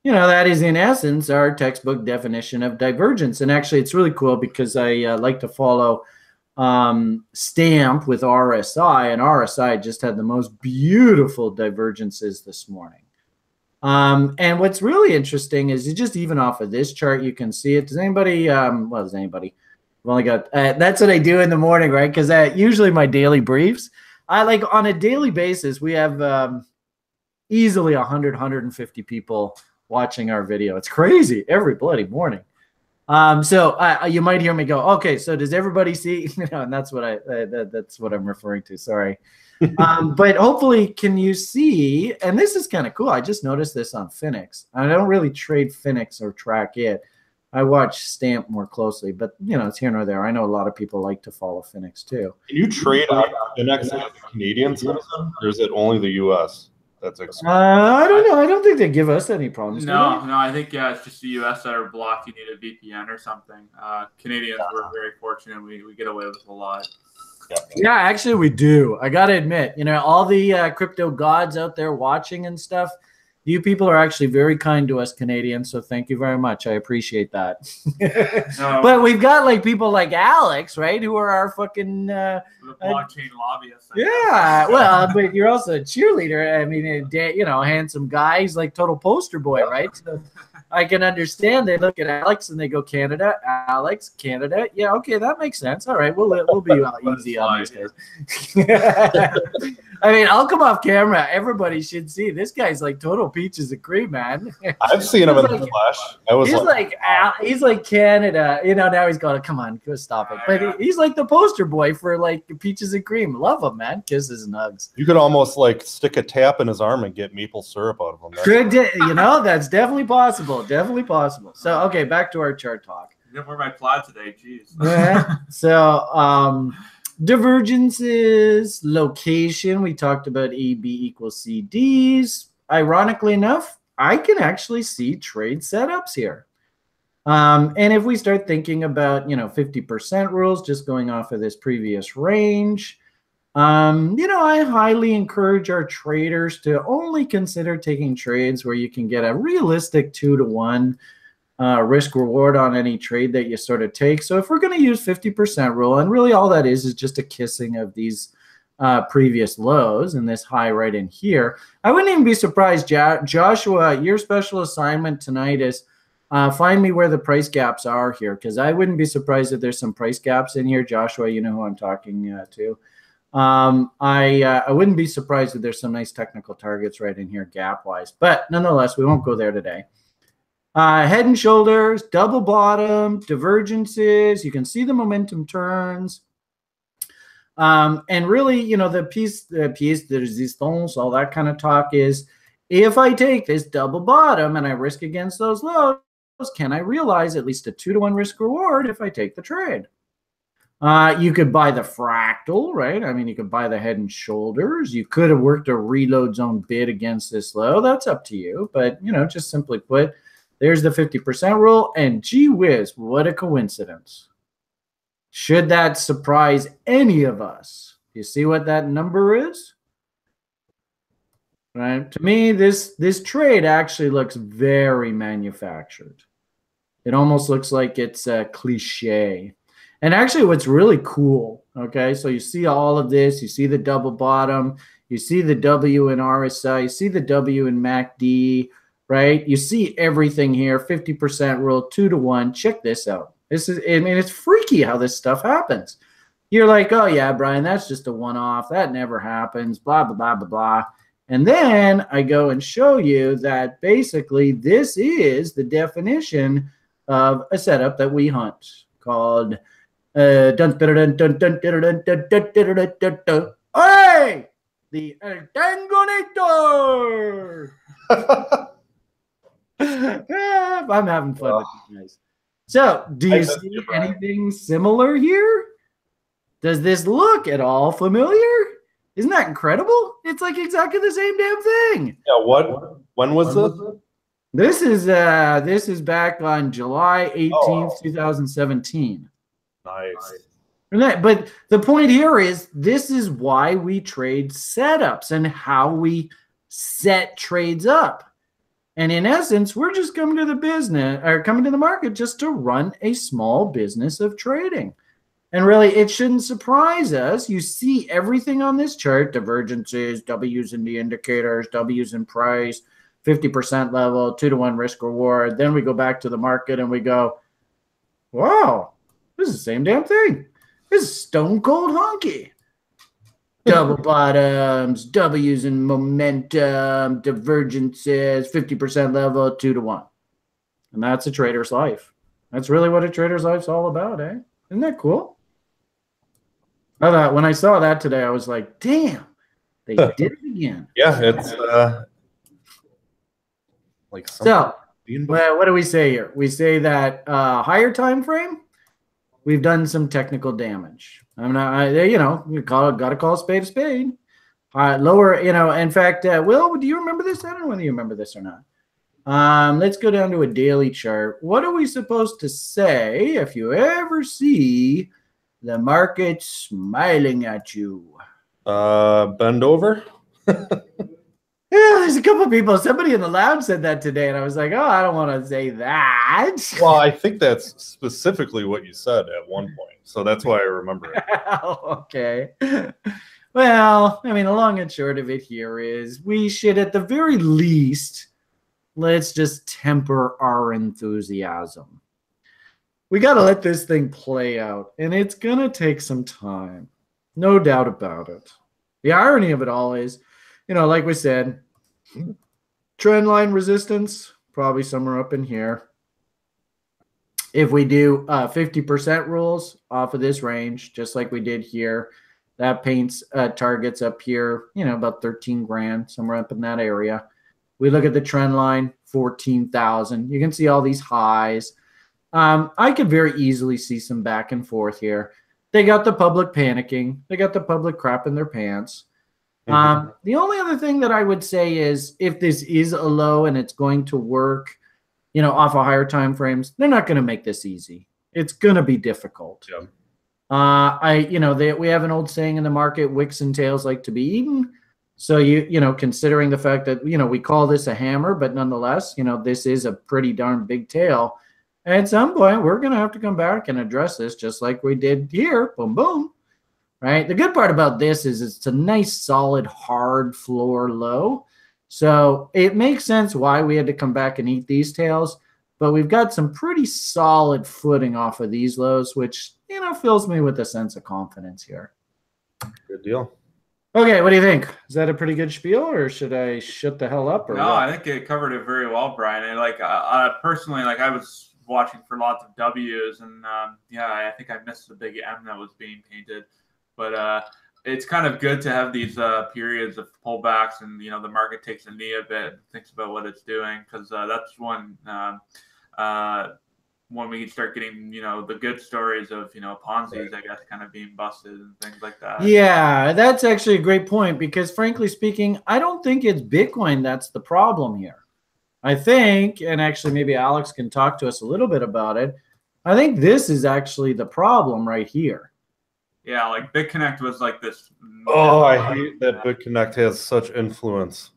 That is in essence our textbook definition of divergence. And actually, it's really cool because I like to follow Stamp with RSI, and RSI just had the most beautiful divergences this morning. And what's really interesting is just even off of this chart, you can see it. Does anybody? Does anybody? I've only got that's what I do in the morning, right? Because usually my daily briefs, I like on a daily basis, we have easily 100, 150 people watching our video. It's crazy every bloody morning. So you might hear me go, okay, so does everybody see? And that's what that's what I'm referring to. Sorry. But hopefully, can you see? And this is kind of cool. I just noticed this on Phoenix. I don't really trade Phoenix or track it. I watch Stamp more closely, but it's here nor there. I know a lot of people like to follow Phoenix too. Can you trade on Phoenix as a Canadian citizen, or is it only the U.S. that's excluded? I don't know. I don't think they give us any problems. No, I think it's just the U.S. that are blocked. You need a VPN or something. Canadians, we're very fortunate. We get away with a lot. Yeah, actually, we do. I got to admit, all the crypto gods out there watching and stuff. You people are actually very kind to us Canadians, so thank you very much. I appreciate that. No. But we've got like people like Alex, right, who are our fucking the blockchain lobbyists. Yeah, well, but you're also a cheerleader. I mean, handsome guy. He's like total poster boy, right? So I can understand. They look at Alex and they go, Canada, Alex, Canada. Yeah, okay, that makes sense. All right, we'll be easy on these guys. I mean, I'll come off camera. Everybody should see this guy's like total peaches and cream, man. I've seen him in the flesh. He's like Canada. Now he's going, come on, go stop it. But he's like the poster boy for like peaches and cream. Love him, man. Kisses and hugs. You could almost like stick a tap in his arm and get maple syrup out of him. That's definitely possible. Definitely possible. So, okay, back to our chart talk. You didn't wear my plaid today. Jeez. Yeah. So, divergences, location. We talked about AB equals CDs. Ironically enough, I can actually see trade setups here. And if we start thinking about, 50% rules, just going off of this previous range, I highly encourage our traders to only consider taking trades where you can get a realistic 2-to-1 risk reward on any trade that you sort of take. So if we're going to use 50% rule, and really all that is just a kissing of these previous lows and this high right in here, I wouldn't even be surprised, Joshua, your special assignment tonight is find me where the price gaps are here, because I wouldn't be surprised if there's some price gaps in here. Joshua, you know who I'm talking to. I wouldn't be surprised if there's some nice technical targets right in here gap wise, but nonetheless, we won't go there today. Head and shoulders, double bottom, divergences. You can see the momentum turns. And really, you know, the piece de resistance, all that kind of talk is, if I take this double bottom and I risk against those lows, can I realize at least a 2-to-1 risk reward if I take the trade? You could buy the fractal, right? I mean, you could buy the head and shoulders. You could have worked a reload zone bid against this low. That's up to you. But, you know, just simply put, there's the 50% rule. And gee whiz, what a coincidence. Should that surprise any of us? You see what that number is? Right? To me, this trade actually looks very manufactured. It almost looks like it's a cliche. And actually what's really cool, okay, so you see all of this, you see the double bottom, you see the W in RSI, you see the W in MACD, right? You see everything here, 50% rule, 2-to-1. Check this out. This is, I mean, it's freaky how this stuff happens. You're like, oh yeah, Brian, that's just a one-off. That never happens, blah, blah, blah, blah, blah. And then I go and show you that basically this is the definition of a setup that we hunt called hey, the Tangonator. I'm having fun with you guys. So, do you see anything similar here? Does this look at all familiar? Isn't that incredible? It's like exactly the same damn thing. Yeah. When was this? This is back on July 18th, 2017. Nice. But the point here is, this is why we trade setups and how we set trades up. And in essence, we're just coming to the business or coming to the market just to run a small business of trading. And really, it shouldn't surprise us. You see everything on this chart, divergences, W's in the indicators, W's in price, 50% level, 2-to-1 risk reward. Then we go back to the market and we go, wow, this is the same damn thing. This is stone cold honky. Double bottoms, W's in momentum, divergences, 50% level, 2-to-1. And that's a trader's life. That's really what a trader's life's all about, eh? Isn't that cool? I thought when I saw that today, I was like, damn, they did it again. Yeah, it's like so. Well, what do we say here? We say that higher time frame, we've done some technical damage. I'm not, you know, you got to call a spade a spade. Lower, you know. In fact, Will, do you remember this? I don't know whether you remember this or not. Let's go down to a daily chart. What are we supposed to say if you ever see the market smiling at you? Bend over. Yeah, there's a couple of people. Somebody in the lounge said that today, and I was like, oh, I don't want to say that. Well, I think that's specifically what you said at one point, so that's why I remember it. Okay. Well, I mean, the long and short of it here is we should, at the very least, let's just temper our enthusiasm. We got to let this thing play out, and it's going to take some time. No doubt about it. The irony of it all is, you know, like we said, trend line resistance, probably somewhere up in here. If we do 50% rules off of this range, just like we did here, that paints targets up here, you know, about 13 grand, somewhere up in that area. We look at the trend line, 14,000. You can see all these highs. I could very easily see some back and forth here. They got the public panicking. They got the public crapping their pants. The only other thing that I would say is, if this is a low and it's going to work, you know, off of higher time frames, they're not going to make this easy. It's going to be difficult. Yeah. We have an old saying in the market, wicks and tails like to be eaten. So you know, considering the fact that, you know, we call this a hammer, but nonetheless, you know, this is a pretty darn big tail. at some point, we're going to have to come back and address this just like we did here. Boom, boom. Right. The good part about this is it's a nice, solid, hard floor low. So it makes sense why we had to come back and eat these tails. But we've got some pretty solid footing off of these lows, which, fills me with a sense of confidence here. Good deal. Okay, what do you think? Is that a pretty good spiel, or should I shut the hell up? Or no, what? I think it covered it very well, Brian. And personally, I was watching for lots of W's, and I think I missed the big M that was being painted. But it's kind of good to have these periods of pullbacks, and the market takes a knee a bit and thinks about what it's doing, because that's when we start getting the good stories of Ponzi's, I guess, kind of being busted and things like that. Yeah, that's actually a great point, because frankly speaking, I don't think it's Bitcoin that's the problem here. I think, and actually maybe Alex can talk to us a little bit about it, I think this is actually the problem right here. Yeah, like BitConnect was like this. Oh, I hate that BitConnect has such influence.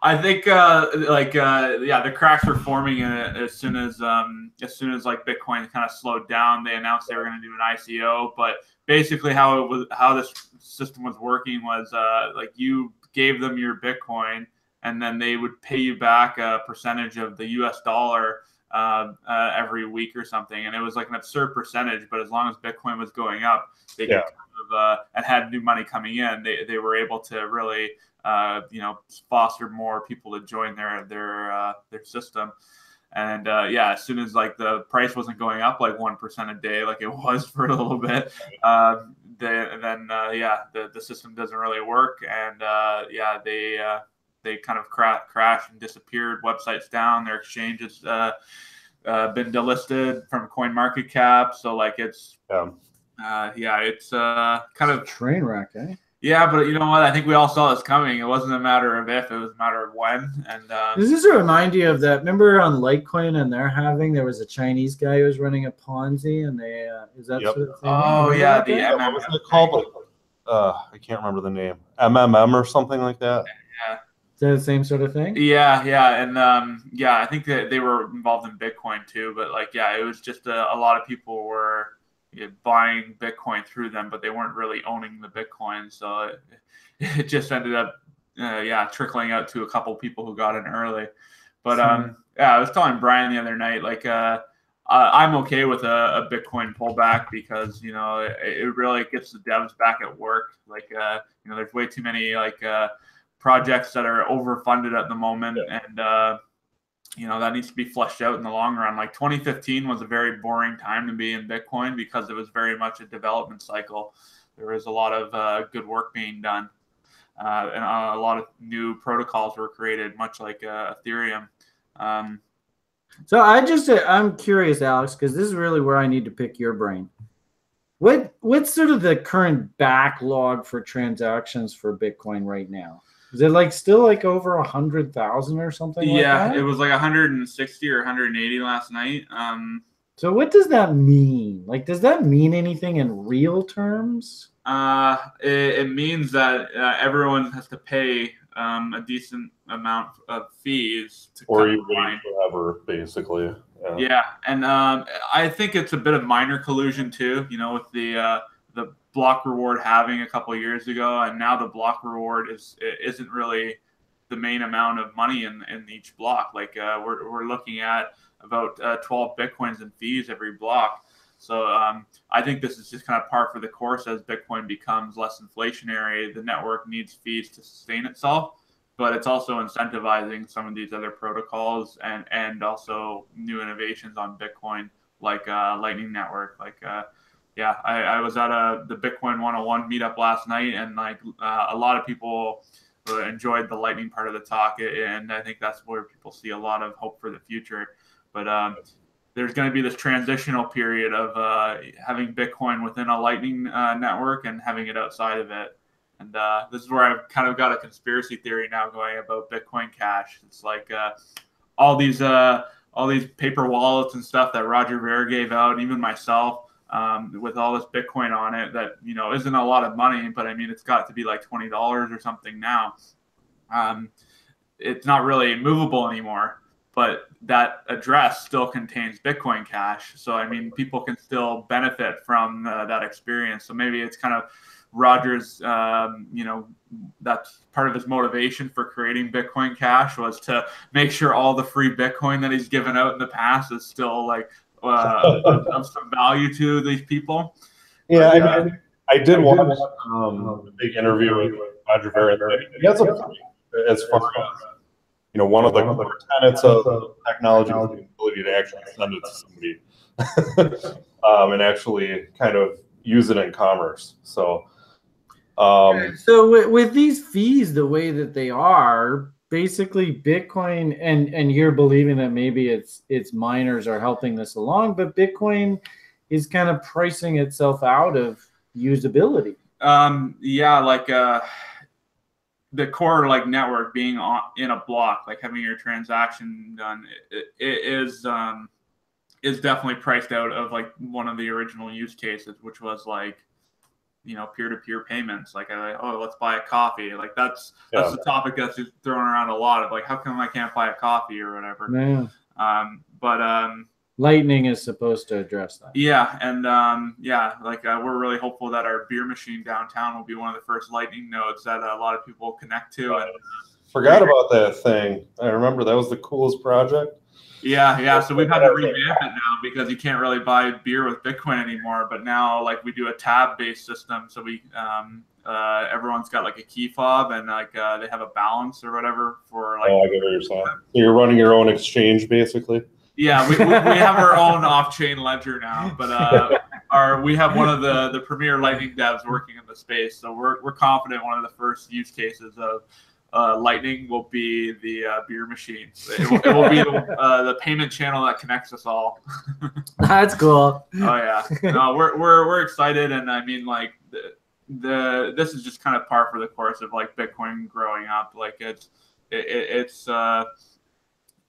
I think the cracks were forming in it as soon as like Bitcoin kind of slowed down. They announced they were going to do an ICO, but basically how this system was working was like you gave them your Bitcoin, and then they would pay you back a percentage of the US dollar every week or something, and it was like an absurd percentage. But as long as Bitcoin was going up, they could and had new money coming in, they were able to really foster more people to join their system. And as soon as like the price wasn't going up like 1% a day like it was for a little bit, the system doesn't really work, and they kind of crashed and disappeared. Websites down, their exchanges been delisted from CoinMarketCap. So like it's it's kind of train wreck, eh? Yeah, but you know what? I think we all saw this coming. It wasn't a matter of if; it was a matter of when. And does this remind you of that? Remember on Litecoin, and there was a Chinese guy who was running a Ponzi, and they is that sort of thing? Oh yeah, the MMM. What was it called? I can't remember the name. MMM or something like that. Yeah. Is that the same sort of thing? Yeah, and I think that they were involved in Bitcoin too. But it was just a lot of people were buying Bitcoin through them, but they weren't really owning the Bitcoin. So it just ended up, trickling out to a couple people who got in early. But I was telling Brian the other night, I'm okay with a Bitcoin pullback, because it really gets the devs back at work. There's way too many projects that are overfunded at the moment, and that needs to be fleshed out in the long run. Like 2015 was a very boring time to be in Bitcoin, because it was very much a development cycle. There was a lot of good work being done, and a lot of new protocols were created, much like Ethereum. So I'm curious, Alex, because this is really where I need to pick your brain. What's sort of the current backlog for transactions for Bitcoin right now? Is it still over 100,000 or something? Yeah, like that? It was 160 or 180 last night. So what does that mean? Does that mean anything in real terms? It means that everyone has to pay a decent amount of fees to or you wait forever, basically. Yeah, and I think it's a bit of minor collusion too. With the block reward halving a couple of years ago, and now the block reward isn't really the main amount of money in each block. We're looking at about 12 Bitcoins in fees every block. So I think this is just kind of par for the course. As Bitcoin becomes less inflationary, the network needs fees to sustain itself, but it's also incentivizing some of these other protocols and also new innovations on Bitcoin, like Lightning Network. I was at the Bitcoin 101 meetup last night, and a lot of people enjoyed the Lightning part of the talk, and I think that's where people see a lot of hope for the future. But there's going to be this transitional period of having Bitcoin within a Lightning network and having it outside of it. And this is where I've kind of got a conspiracy theory now going about Bitcoin Cash. It's all these paper wallets and stuff that Roger Ver gave out, even myself. With all this Bitcoin on it that, isn't a lot of money, but I mean, it's got to be like $20 or something now. It's not really movable anymore. but that address still contains Bitcoin Cash. So, I mean, people can still benefit from that experience. So maybe it's kind of Roger's, you know, that's part of his motivation for creating Bitcoin Cash was to make sure all the free Bitcoin that he's given out in the past is still like of some value to these people. Yeah, but, I did watch a big interview with Roger Ver. He has a point as far as, you know, one of the core tenets of technology is the ability to actually send it to somebody and actually kind of use it in commerce. So, so with these fees, the way that they are, basically Bitcoin, and you're believing that maybe it's miners are helping this along, but Bitcoin is kind of pricing itself out of usability. Yeah, like the core like network being in a block, like having your transaction done, it is definitely priced out of like one of the original use cases, which was like, you know, peer-to-peer payments. Like, oh, let's buy a coffee. Like that's the topic that's just thrown around a lot of like, how come I can't buy a coffee or whatever? Yeah. Lightning is supposed to address that. Yeah, and like we're really hopeful that our beer machine downtown will be one of the first Lightning nodes that a lot of people will connect to. And forgot about that thing. I remember that was the coolest project. Yeah. So we've had to revamp it now because you can't really buy beer with Bitcoin anymore. But now, like, we do a tab-based system, so we everyone's got like a key fob and like they have a balance or whatever for like. Oh, I get what you're saying. So you're running your own exchange, basically. Yeah, we have our own off-chain ledger now, but we have one of the premier Lightning devs working in the space, so we're confident one of the first use cases of Lightning will be the beer machine. It will be the payment channel that connects us all. That's cool. Oh yeah, no, we're excited, and I mean like this is just kind of par for the course of like Bitcoin growing up. Like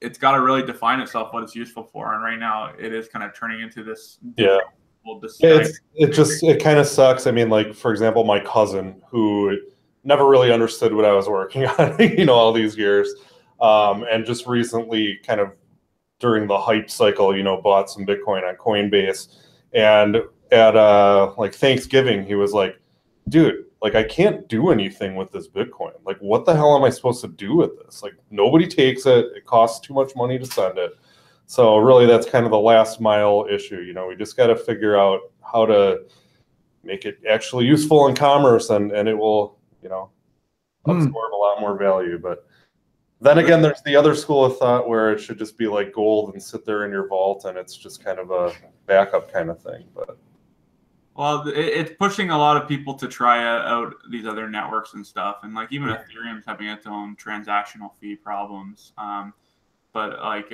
it's got to really define itself what it's useful for, and right now it is kind of turning into this. Yeah. It kind of sucks. I mean, like, for example, my cousin who never really understood what I was working on, you know, all these years, and just recently, kind of during the hype cycle, you know, bought some Bitcoin on Coinbase, and at like Thanksgiving, he was like, "Dude, like, I can't do anything with this Bitcoin. Like, what the hell am I supposed to do with this? Like, nobody takes it. It costs too much money to send it." So really, that's kind of the last mile issue. You know, we just got to figure out how to make it actually useful in commerce, and it will, you know, absorb a lot more value. But then again, there's the other school of thought where it should just be like gold and sit there in your vault, and it's just kind of a backup kind of thing. But well, it's pushing a lot of people to try out these other networks and stuff, and like even Ethereum's having its own transactional fee problems. But like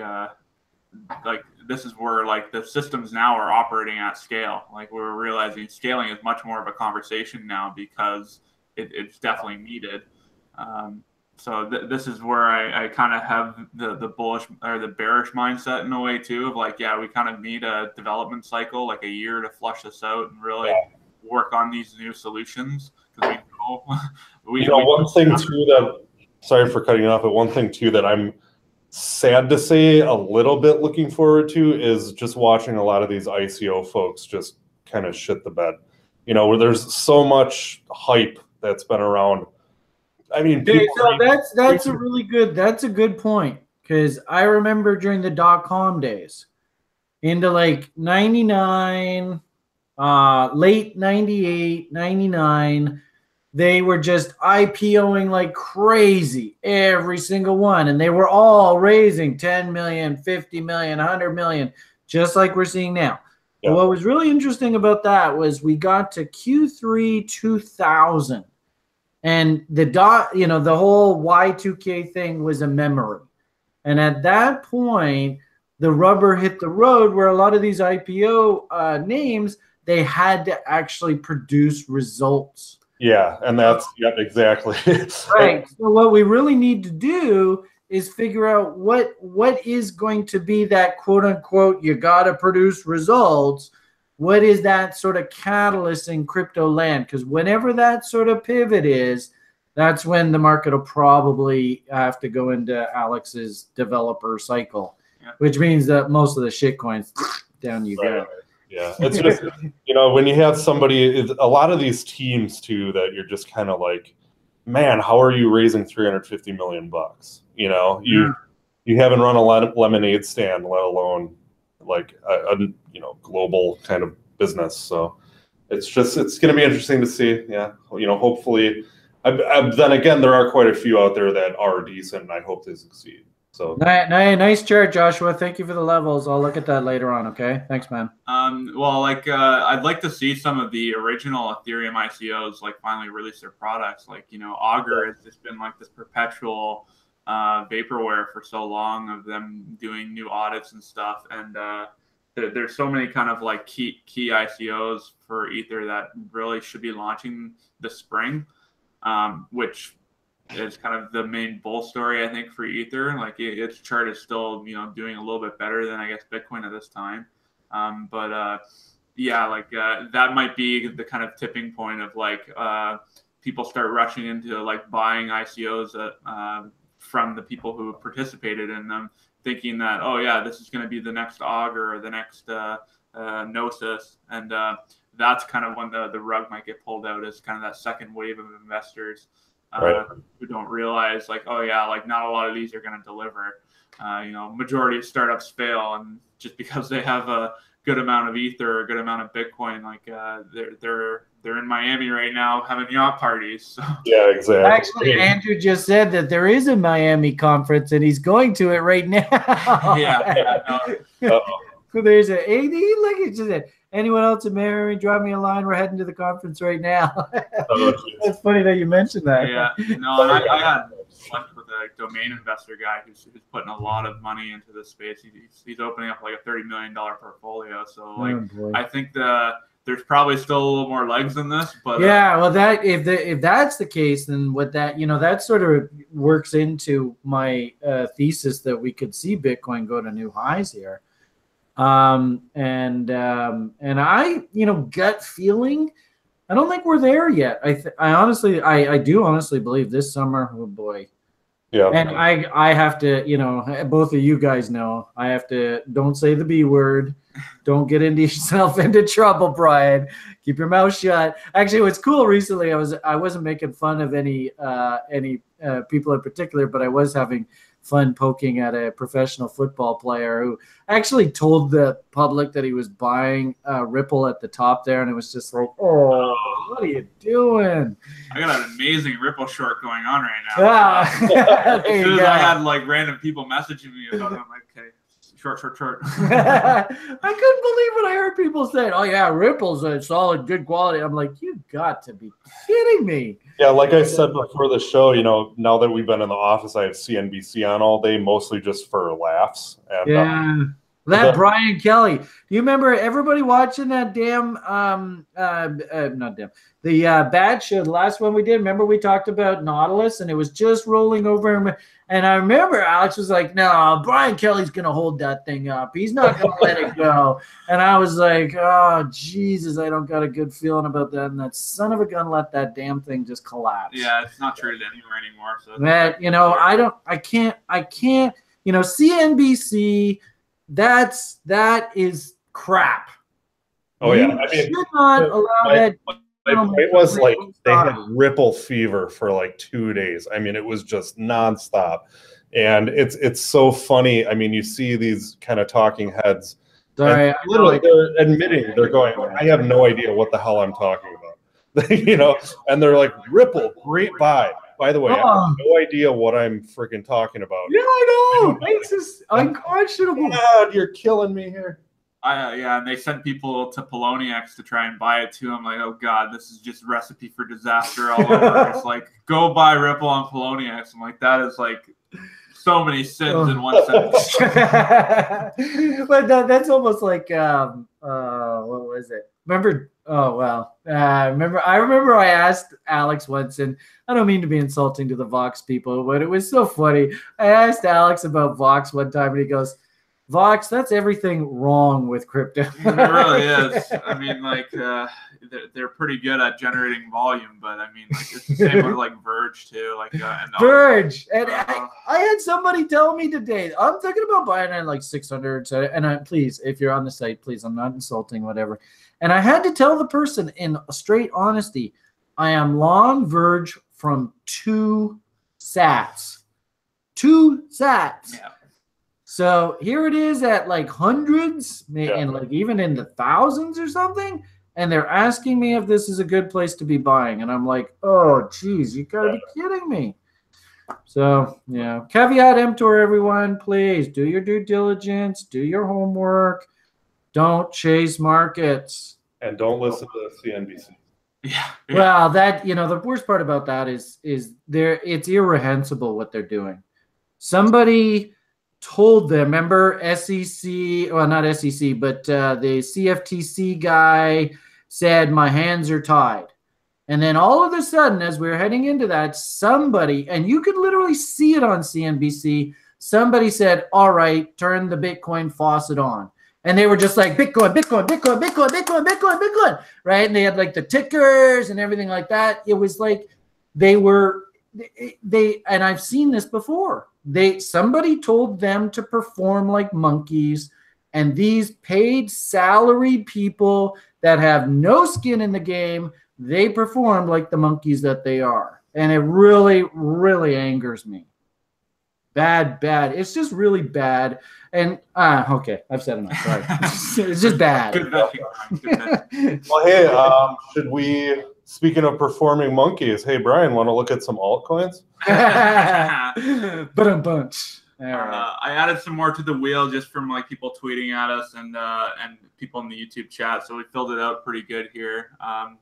this is where like the systems now are operating at scale. Like we're realizing scaling is much more of a conversation now because it's definitely needed. So this is where I kind of have the bullish or the bearish mindset in a way too of like, yeah, we kind of need a development cycle, like a year to flush this out and really work on these new solutions. Because we know, one thing too that, sorry for cutting you off, but one thing too that I'm sad to say a little bit looking forward to is just watching a lot of these ICO folks just kind of shit the bed. You know, where there's so much hype that's been around. I mean, so that's a really good point, because I remember during the .com days into like 99, late 98, 99, they were just IPOing like crazy, every single one, and they were all raising 10 million, 50 million, 100 million, just like we're seeing now. Yeah. But what was really interesting about that was we got to Q3 2000. And the whole Y2K thing was a memory. And at that point, the rubber hit the road where a lot of these IPO names, they had to actually produce results. Yeah, and that's, exactly. Right. So what we really need to do is figure out what is going to be that quote unquote, you got to produce results. What is that sort of catalyst in crypto land? Because whenever that sort of pivot is, that's when the market will probably have to go into Alex's developer cycle, which means that most of the shit coins down you go. Yeah, it's just, you know, when you have somebody, a lot of these teams too, that you're just kind of like, man, how are you raising $350 million? You know, you haven't run a lemonade stand, let alone like a you know, global kind of business. So it's going to be interesting to see. Yeah, you know, hopefully. Then again, there are quite a few out there that are decent, and I hope they succeed. So nice chart, Joshua. Thank you for the levels. I'll look at that later on. Okay, thanks, man. Well, like I'd like to see some of the original Ethereum ICOs like finally release their products. Like, you know, Augur has just been like this perpetual vaporware for so long of them doing new audits and stuff, and there's so many kind of like key ICOs for Ether that really should be launching this spring, which is kind of the main bull story, I think, for Ether. Like its chart is still, you know, doing a little bit better than, I guess, Bitcoin at this time. Yeah, like that might be the kind of tipping point of like people start rushing into like buying ICOs from the people who participated in them, thinking that, oh yeah, this is going to be the next Augur or the next Gnosis, and that's kind of when the rug might get pulled out, as kind of that second wave of investors who don't realize, like, oh yeah, like not a lot of these are going to deliver. You know, majority of startups fail, and just because they have a good amount of Ether or a good amount of Bitcoin, like they're in Miami right now having yacht parties. So. Yeah, exactly. Actually, Andrew just said that there is a Miami conference, and he's going to it right now. So there's an AD. Look, it's just it. Anyone else in Miami, drop me a line. We're heading to the conference right now. That's funny that you mentioned that. Yeah, no, and I had lunch with a domain investor guy who's putting a lot of money into this space. He's opening up like a $30 million portfolio. So like, I think there's probably still a little more legs in this. But yeah, well, that if that's the case, then what that, you know, that sort of works into my thesis that we could see Bitcoin go to new highs here. And I, you know, gut feeling, I don't think we're there yet. I do honestly believe this summer, oh boy. Yeah. And I have to, you know, both of you guys know, I have to, don't say the B word. Don't get into yourself into trouble, Brian. Keep your mouth shut. Actually, what's cool recently, I wasn't making fun of any people in particular, but I was having fun poking at a professional football player who actually told the public that he was buying Ripple at the top there, and it was just like, oh, what are you doing? I got an amazing Ripple short going on right now. As soon as I had like random people messaging me about it, I'm like, okay, short. I couldn't believe when I heard people saying, oh yeah, Ripple's a solid, good quality. I'm like, you got to be kidding me. Yeah, like I said before the show, you know, now that we've been in the office, I have CNBC on all day, mostly just for laughs. And, yeah. That Brian Kelly. Do you remember everybody watching that damn the BATT show, the last one we did? Remember we talked about Nautilus and it was just rolling over him. And I remember Alex was like, no, Brian Kelly's going to hold that thing up. He's not going to let it go. And I was like, oh, Jesus, I don't got a good feeling about that. And that son of a gun let that damn thing just collapse. Yeah, it's not traded anywhere anymore. So that, you know, I can't, you know, CNBC, that is crap. Oh, yeah. I mean, should not allow that. It was like they had Ripple fever for like 2 days. I mean, it was just nonstop. And it's so funny. I mean, you see these kind of talking heads. Sorry, literally, they're admitting, they're going, I have no idea what the hell I'm talking about. You know, and they're like, Ripple, great buy. By the way, I have no idea what I'm freaking talking about. Yeah, I know. It's just unconscionable. God, you're killing me here. Yeah, and they sent people to Poloniex to try and buy it too. I'm like, oh God, this is just recipe for disaster all over. It's like, go buy Ripple on Poloniex. I'm like, that is like so many sins in one sentence. But that's almost like what was it? Remember? Oh well. I remember I asked Alex once, and I don't mean to be insulting to the Vox people, but it was so funny. I asked Alex about Vox one time, and he goes, Vox, that's everything wrong with crypto. It really is. I mean, like, they're pretty good at generating volume, but I mean, like it's the same with like Verge too, like and Verge. And I had somebody tell me today, I'm thinking about buying at like 600. And please, if you're on the site, please, I'm not insulting, whatever. And I had to tell the person in straight honesty, I am long Verge from 2 sats. 2 sats. Yeah. So here it is at like hundreds and like even in the thousands or something. And they're asking me if this is a good place to be buying. And I'm like, oh, geez, you got to be kidding me. So, yeah. Caveat emptor, everyone. Please do your due diligence. Do your homework. Don't chase markets. And don't listen to CNBC. Yeah. Well, that, the worst part about that is it's irreprehensible what they're doing. Somebody told them, remember SEC, well, not SEC, but the CFTC guy said, my hands are tied. And then all of a sudden, as we're heading into that, somebody, and you could literally see it on CNBC, somebody said, all right, turn the Bitcoin faucet on. And they were just like, Bitcoin, Bitcoin, Bitcoin, Bitcoin, Bitcoin, Bitcoin, Bitcoin, right? And they had like the tickers and everything like that. It was like and I've seen this before. Somebody told them to perform like monkeys, and these paid salaried people that have no skin in the game, they perform like the monkeys that they are. And it really, really angers me. Bad. It's just really bad. And okay, I've said enough. Sorry. It's just bad. Good vetting. Well, hey, should we, speaking of performing monkeys, hey, Brian, want to look at some altcoins? But a bunch. I added some more to the wheel just from like people tweeting at us and people in the YouTube chat. So we filled it out pretty good here.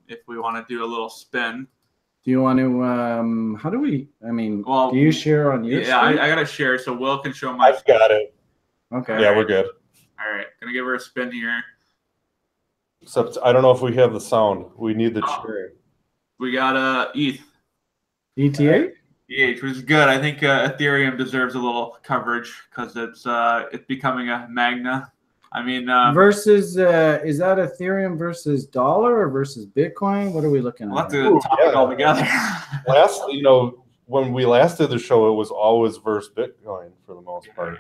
If we want to do a little spin. Do you want to, how do we, do you share on your Yeah, I got to share. So Will can show my. I've got it. Okay. Yeah, we're good. All right. Gonna give her a spin here. Except I don't know if we have the sound. We need the cheering. We got ETH. ETH? ETH, which is good. I think Ethereum deserves a little coverage because it's becoming a magna. I mean, versus is that Ethereum versus dollar or versus Bitcoin? What are we looking at? We'll have to talk it all together. When we last did the show, it was always versus Bitcoin for the most part.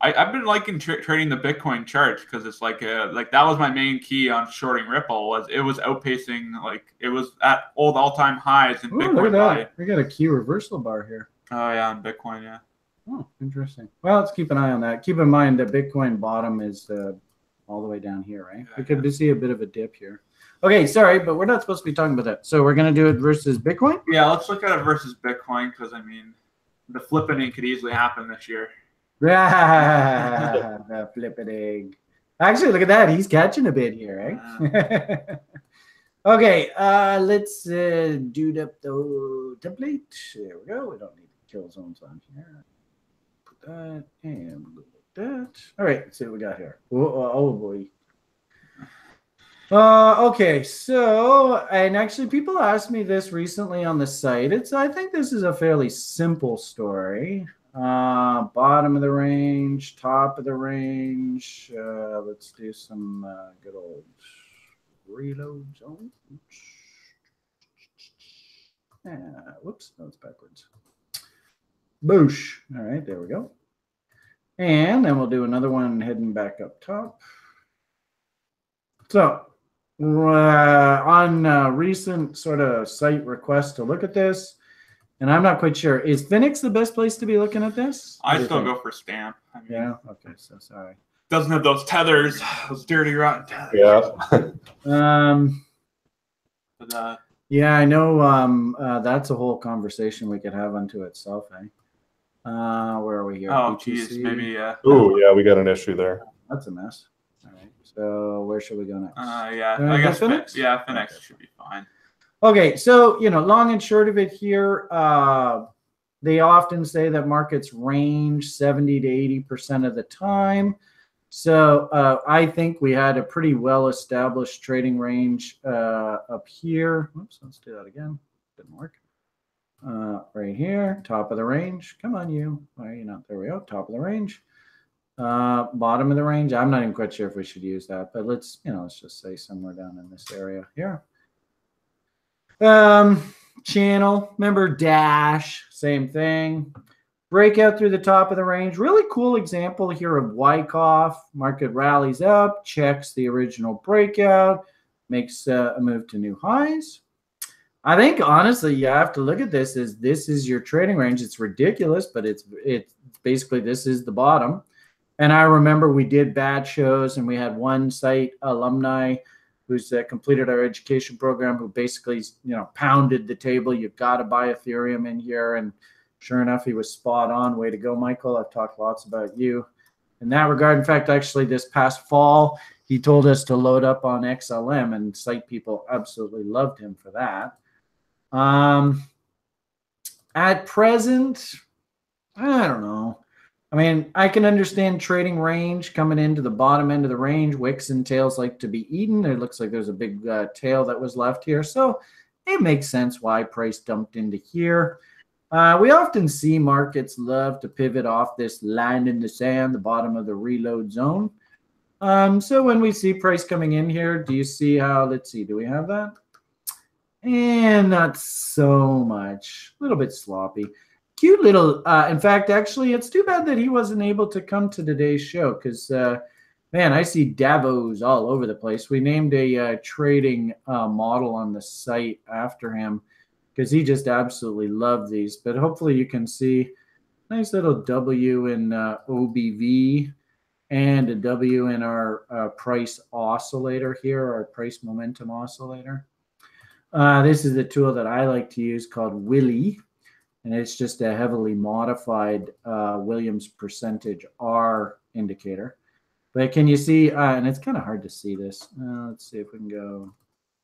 I've been liking trading the Bitcoin chart because it's like that was my main key on shorting Ripple. Was it was outpacing, like it was at all-time highs in Bitcoin. Look at that. We got a key reversal bar here. Oh yeah, on Bitcoin, yeah. Oh, interesting. Well, let's keep an eye on that. Keep in mind that Bitcoin bottom is all the way down here, right? We could see a bit of a dip here. Okay, sorry, but we're not supposed to be talking about that. So we're going to do it versus Bitcoin? Yeah, let's look at it versus Bitcoin because, I mean, the flipping could easily happen this year. The flipping. Actually, look at that. He's catching a bit here, right? Okay, let's do the template. There we go. We don't need kill zones on here. Put that and that. All right, let's see what we got here. Oh boy. Okay, so, and actually people asked me this recently on the site. I think this is a fairly simple story. Bottom of the range, top of the range. Let's do some good old reload zone. Whoops, that's backwards. Boosh. All right, there we go. And then we'll do another one heading back up top. So on recent sort of site requests to look at this, and I'm not quite sure, is Phoenix the best place to be looking at this? I still go for Stamp. I mean, yeah, okay, so sorry. Doesn't have those tethers, those dirty rotten tethers. Yeah. But, yeah, I know that's a whole conversation we could have unto itself, eh? Where are we here? Oh, geez, maybe. Ooh, yeah, we got an issue there. That's a mess. All right, so where should we go next? Yeah, I guess Phoenix? Phoenix should be fine. Okay, so, long and short of it here, they often say that markets range 70 to 80% of the time. So I think we had a pretty well-established trading range up here. Oops, let's do that again. Didn't work. Right here, top of the range. Come on, you. Why are you not? There we go, top of the range. Bottom of the range. I'm not even quite sure if we should use that, but let's just say somewhere down in this area here. Channel, remember dash, same thing. Breakout through the top of the range. Really cool example here of Wyckoff. Market rallies up, checks the original breakout, makes a move to new highs. I think honestly, you have to look at this as this is your trading range. It's ridiculous, but it's basically this is the bottom. And I remember we did BATT shows, and we had one site alumni who's completed our education program who basically pounded the table. You've got to buy Ethereum in here, and sure enough, he was spot on. Way to go, Michael. I've talked lots about you in that regard. In fact, actually, this past fall, he told us to load up on XLM, and site people absolutely loved him for that. At present, I don't know. I mean, I can understand trading range coming into the bottom end of the range. Wicks and tails like to be eaten. It looks like there's a big tail that was left here. So it makes sense why price dumped into here. We often see markets love to pivot off this line in the sand, the bottom of the reload zone. So when we see price coming in here, do you see how, let's see, do we have that? And not so much, a little bit sloppy. Cute little, in fact, actually, it's too bad that he wasn't able to come to today's show because, man, I see Davos all over the place. We named a trading model on the site after him because he just absolutely loved these. But hopefully you can see nice little W in OBV and a W in our price oscillator here, our price momentum oscillator. This is the tool that I like to use called Willy. And it's just a heavily modified Williams percentage R indicator. But can you see, and it's kind of hard to see this. Let's see if we can go,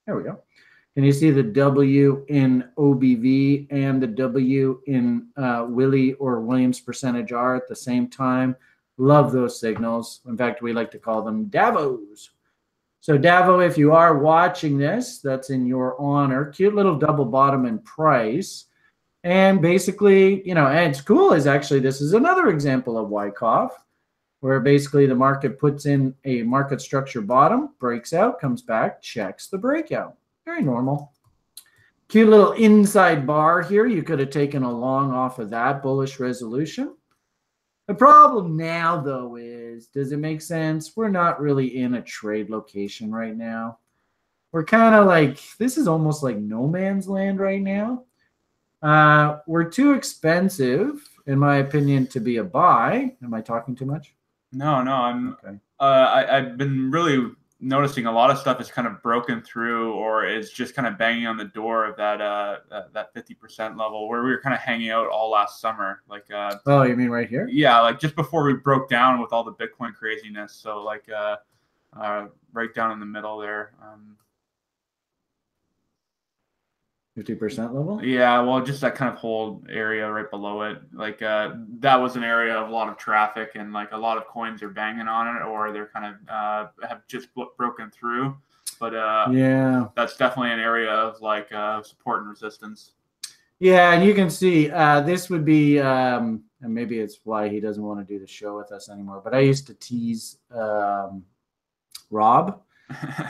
there we go. Can you see the W in OBV and the W in Willy or Williams percentage R at the same time? Love those signals. In fact, we like to call them Davos. So Davo, if you are watching this, that's in your honor. Cute little double bottom in price. And basically, and it's cool is actually this is another example of Wyckoff, where basically the market puts in a market structure bottom, breaks out, comes back, checks the breakout. Very normal. Cute little inside bar here. You could have taken a long off of that bullish resolution. The problem now, though, is does it make sense? We're not really in a trade location right now. We're kind of like, this is almost like no man's land right now. We're too expensive, in my opinion, to be a buy. Am I talking too much? No, I'm okay. I've been really noticing a lot of stuff is kind of broken through or is just kind of banging on the door of that 50% level where we were kind of hanging out all last summer. Like, oh, you mean right here? Yeah, like just before we broke down with all the Bitcoin craziness. So like right down in the middle there. 50% level? Yeah, well, just that kind of whole area right below it. Like that was an area of a lot of traffic and like a lot of coins are banging on it or they're kind of have just broken through. But yeah, that's definitely an area of like support and resistance. Yeah, and you can see this would be, and maybe it's why he doesn't want to do the show with us anymore, but I used to tease Rob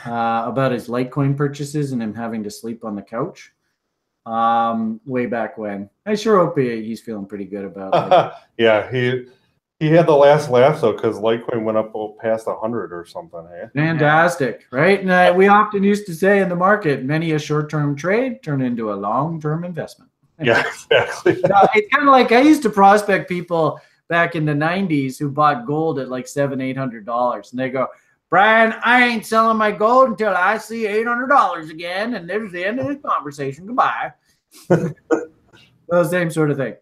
about his Litecoin purchases and him having to sleep on the couch. Way back when. I sure hope he's feeling pretty good about it. Yeah, he had the last laugh though because Litecoin went up past 100 or something. Hey? Fantastic, right? And we often used to say in the market, many a short-term trade turned into a long-term investment. Yeah, exactly. It's kind of like I used to prospect people back in the 90s who bought gold at like $700-800, and they go, Brian, I ain't selling my gold until I see $800 again, and there's the end of the conversation. Goodbye. Well, same sort of thing.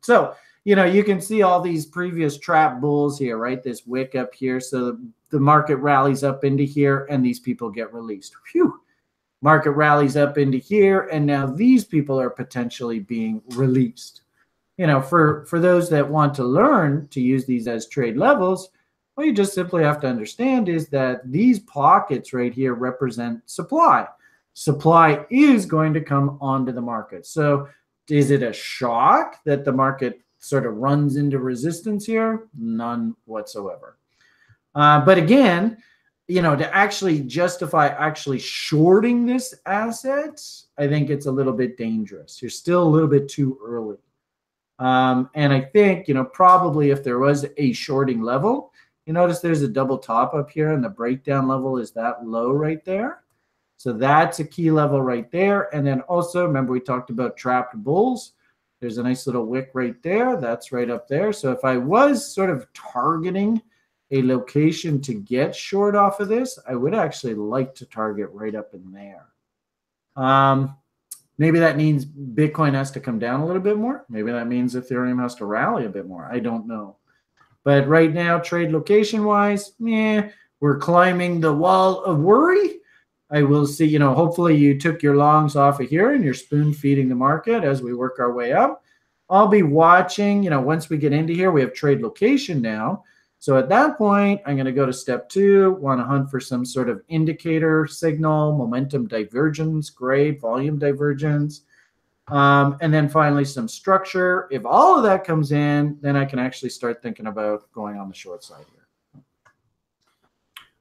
So, you can see all these previous trap bulls here, right? This wick up here. So the market rallies up into here, and these people get released. Phew. Market rallies up into here, and now these people are potentially being released. For those that want to learn to use these as trade levels, what you just simply have to understand is that these pockets right here represent supply. Supply is going to come onto the market. So is it a shock that the market sort of runs into resistance here? None whatsoever. But again, you know, to actually justify actually shorting this asset, I think it's a little bit dangerous. You're still a little bit too early. And I think, you know, probably if there was a shorting level, you notice there's a double top up here and the breakdown level is that low right there. So that's a key level right there. And then also, remember we talked about trapped bulls. There's a nice little wick right there. That's right up there. So if I was sort of targeting a location to get short off of this, I would actually like to target right up in there. Maybe that means Bitcoin has to come down a little bit more. Maybe that means Ethereum has to rally a bit more. I don't know. But right now, trade location-wise, we're climbing the wall of worry. I will see, you know, hopefully you took your longs off of here and you're spoon feeding the market as we work our way up. I'll be watching, you know, once we get into here, we have trade location now. So at that point, I'm going to go to step 2, want to hunt for some sort of indicator signal, momentum divergence, grade, volume divergence, and then finally some structure. If all of that comes in, then I can actually start thinking about going on the short side here.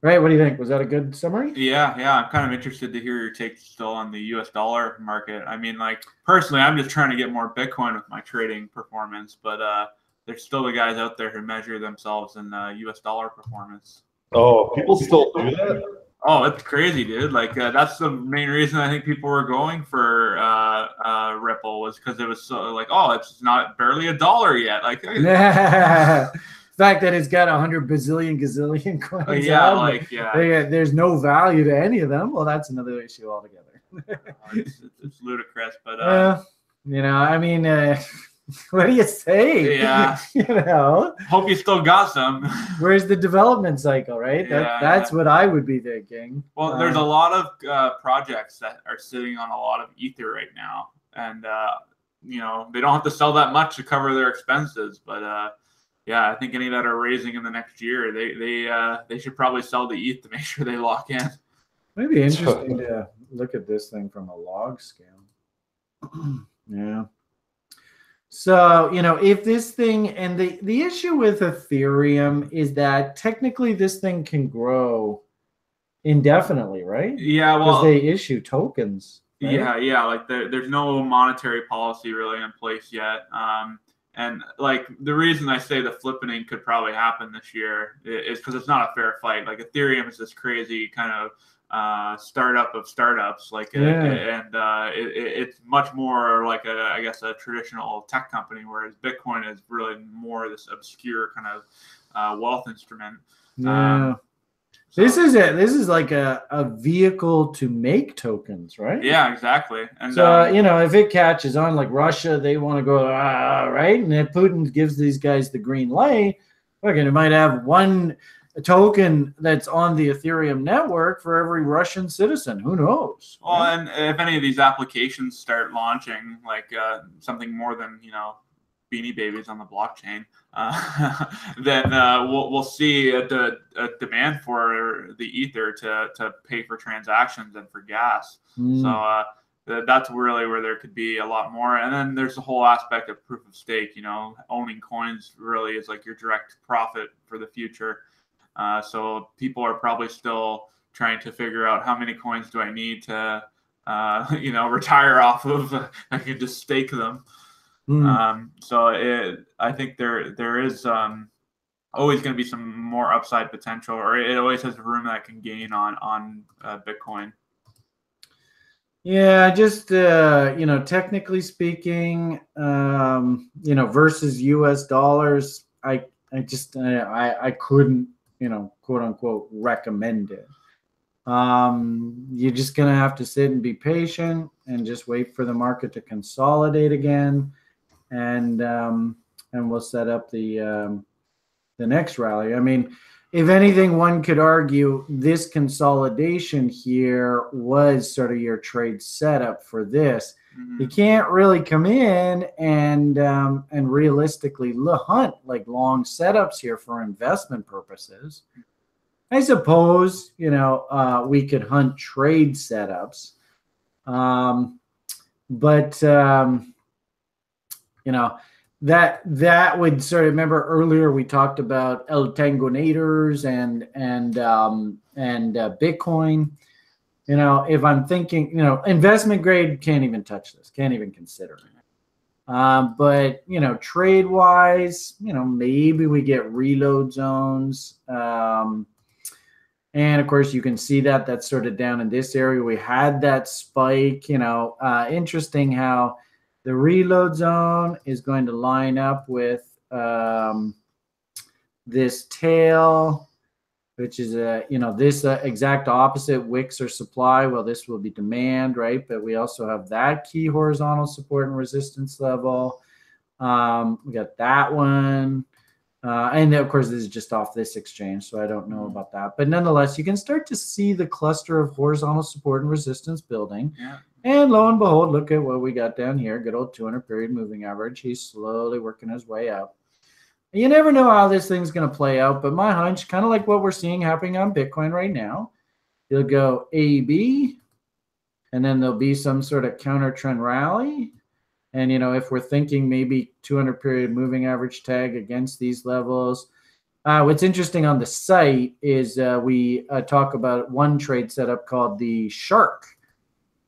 Right, what do you think? Was that a good summary? Yeah, I'm kind of interested to hear your take still on the US dollar market. I mean, like, personally, I'm just trying to get more Bitcoin with my trading performance, but there's still the guys out there who measure themselves in US dollar performance. Oh, people still do that? Oh, it's crazy, dude. Like, that's the main reason I think people were going for Ripple was because it was so like, oh, it's not barely $1 yet. Like, the fact that it's got 100 bazillion gazillion coins there's no value to any of them. Well, that's another issue altogether. It's ludicrous, but you know, I mean, what do you say? Yeah, you know, hope you still got some. Where's the development cycle, right? That's what I would be thinking. Well, there's a lot of projects that are sitting on a lot of ether right now, and you know, they don't have to sell that much to cover their expenses, but yeah, I think any that are raising in the next year, they should probably sell the ETH to make sure they lock in. Maybe interesting to look at this thing from a log scale. Yeah. So, you know, if this thing, and the issue with Ethereum is that technically this thing can grow indefinitely, right? Yeah, well, because they issue tokens. Right? Yeah, like there's no monetary policy really in place yet. And like the reason I say the flippening could probably happen this year is because it's not a fair fight. Like Ethereum is this crazy kind of startup of startups, like it's much more like I guess a traditional tech company, whereas Bitcoin is really more this obscure kind of wealth instrument. Yeah. This is like a vehicle to make tokens, right? Yeah, exactly. And so, you know, if it catches on, like Russia, they want to go, right? And if Putin gives these guys the green light, okay, it might have one token that's on the Ethereum network for every Russian citizen. Who knows? Well, right? And if any of these applications start launching, like something more than, you know, Beanie Babies on the blockchain, then we'll see a demand for the ether to pay for transactions and for gas. So that's really where there could be a lot more. And then there's the whole aspect of proof of stake. You know, owning coins really is like your direct profit for the future. So people are probably still trying to figure out how many coins do I need to you know, retire off of. I can just stake them. So I think there is always going to be some more upside potential, or it always has room that can gain on Bitcoin. Yeah, just you know, technically speaking, you know, versus US dollars, I couldn't, you know, quote unquote recommend it. You're just gonna have to sit and be patient and just wait for the market to consolidate again. And we'll set up the next rally. I mean, if anything, one could argue this consolidation here was sort of your trade setup for this. You can't really come in and realistically hunt like long setups here for investment purposes. I suppose, you know, we could hunt trade setups, but you know, that would sort of, remember earlier we talked about Tangonators and Bitcoin. You know, if I'm thinking, you know, investment grade, can't even touch this, can't even consider it. But, you know, trade wise, you know, maybe we get reload zones. And of course, you can see that that's sort of down in this area. We had that spike, you know, interesting how the reload zone is going to line up with this tail, which is you know, this exact opposite, wicks or supply. Well, this will be demand, right? But we also have that key horizontal support and resistance level. We got that one. And of course, this is just off this exchange, so I don't know about that. But nonetheless, you can start to see the cluster of horizontal support and resistance building. Yeah. And lo and behold, look at what we got down here. Good old 200 period moving average. He's slowly working his way up. You never know how this thing's going to play out, but my hunch, kind of like what we're seeing happening on Bitcoin right now, you'll go AB, and then there'll be some sort of counter trend rally. And, you know, if we're thinking maybe 200 period moving average tag against these levels, what's interesting on the site is we talk about one trade setup called the Shark.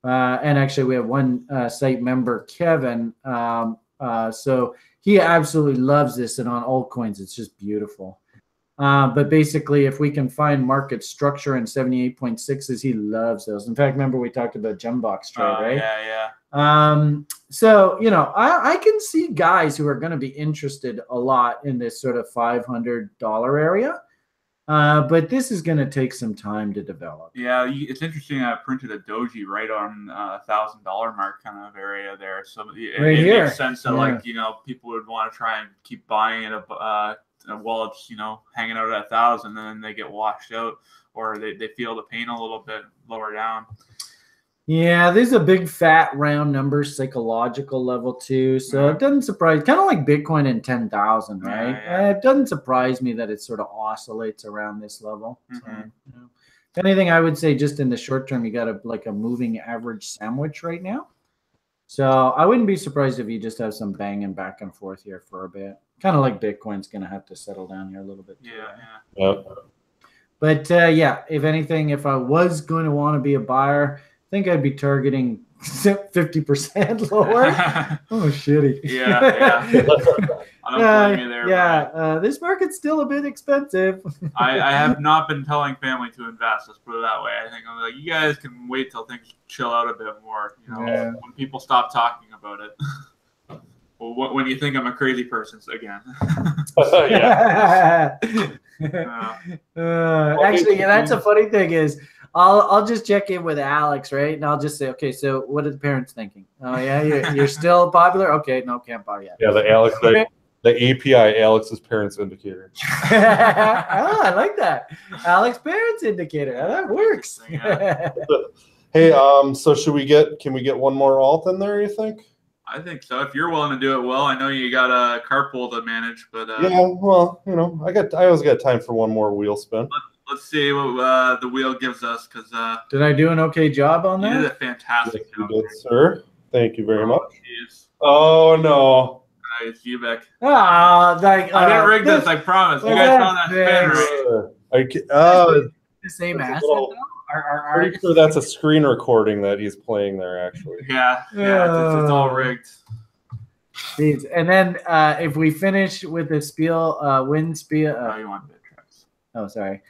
And actually, we have one site member, Kevin. So he absolutely loves this, and on altcoins, it's just beautiful. But basically, if we can find market structure in 78.6s, he loves those. In fact, remember we talked about Gembox trade, right? Yeah, yeah. So, you know, I can see guys who are going to be interested a lot in this sort of $500 area. But this is going to take some time to develop. Yeah, it's interesting. I printed a doji right on $1,000 mark kind of area there. So it makes sense that, like, you know, people would want to try and keep buying it while it's, you know, hanging out at 1,000, and then they get washed out, or they feel the pain a little bit lower down. Yeah, there's a big fat round number psychological level too. So it doesn't surprise, kind of like Bitcoin in 10,000, right? It doesn't surprise me that it sort of oscillates around this level. So, you know, if anything, I would say just in the short term, you got a moving average sandwich right now. So I wouldn't be surprised if you just have some banging back and forth here for a bit. Kind of like Bitcoin's going to have to settle down here a little bit too. Yep. But yeah, if anything, if I was going to want to be a buyer, I think I'd be targeting 50% lower. Oh, shitty. Yeah. I don't blame you there. Yeah, this market's still a bit expensive. I have not been telling family to invest. Let's put it that way. I think I'm like, you guys can wait till things chill out a bit more. You know, when people stop talking about it. Well, when you think I'm a crazy person again. Actually, that's a funny thing is, I'll just check in with Alex, right? And I'll just say, okay, so what are the parents thinking? Oh yeah, you're still popular? Okay, no, can't buy yet. Yeah, the API Alex's parents indicator. I like that. Alex parents indicator. That works. Hey, so can we get one more alt in there, you think? I think so. If you're willing to do it, well, I know you got a carpool to manage, but yeah, well, you know, I always got time for one more wheel spin. Let's see what the wheel gives us, because did I do an okay job on that? You did a fantastic job. You did, sir. Thank you very much. Geez. Oh no. It's you, Beck. I didn't rig this, I promise. You guys saw that spin, right? The same asset, though? Pretty sure that's a screen recording that he's playing there, actually. Yeah, it's all rigged. Jeez. And then if we finish with the wind spiel. Oh, you want BitTrex. Oh, sorry.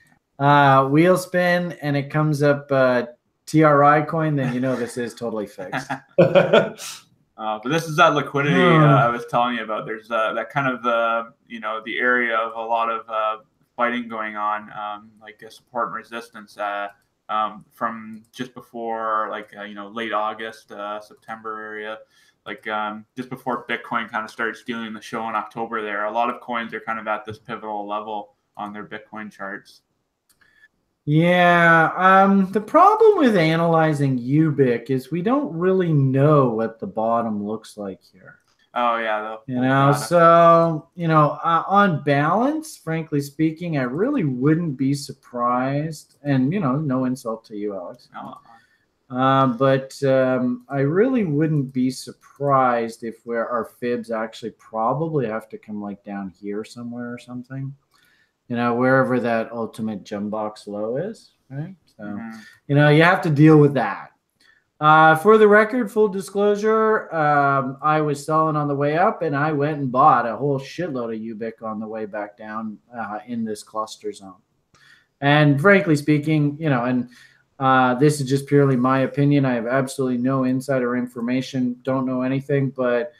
Wheel spin, and it comes up TRI coin, then you know this is totally fixed. But this is that liquidity I was telling you about. There's that kind of the area of a lot of fighting going on, like support and resistance from just before, late August, September area, just before Bitcoin kind of started stealing the show in October. There, a lot of coins are kind of at this pivotal level on their Bitcoin charts. Yeah, the problem with analyzing UBIC is we don't really know what the bottom looks like here. Oh yeah, so on balance, frankly speaking, I really wouldn't be surprised. And no insult to you, Alex. But I really wouldn't be surprised if our fibs actually probably have to come like down here somewhere or something, wherever that ultimate jump box low is, right? So, you have to deal with that. For the record, full disclosure, I was selling on the way up, and I went and bought a whole shitload of UBIC on the way back down in this cluster zone. And frankly speaking, this is just purely my opinion. I have absolutely no insider information, don't know anything. But,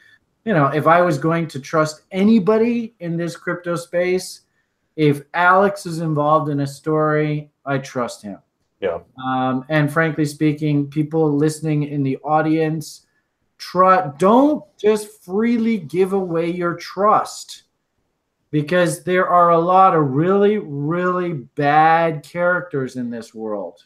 if I was going to trust anybody in this crypto space, if Alex is involved in a story, I trust him. Yeah. And frankly speaking, people listening in the audience, don't just freely give away your trust, because there are a lot of really, really bad characters in this world.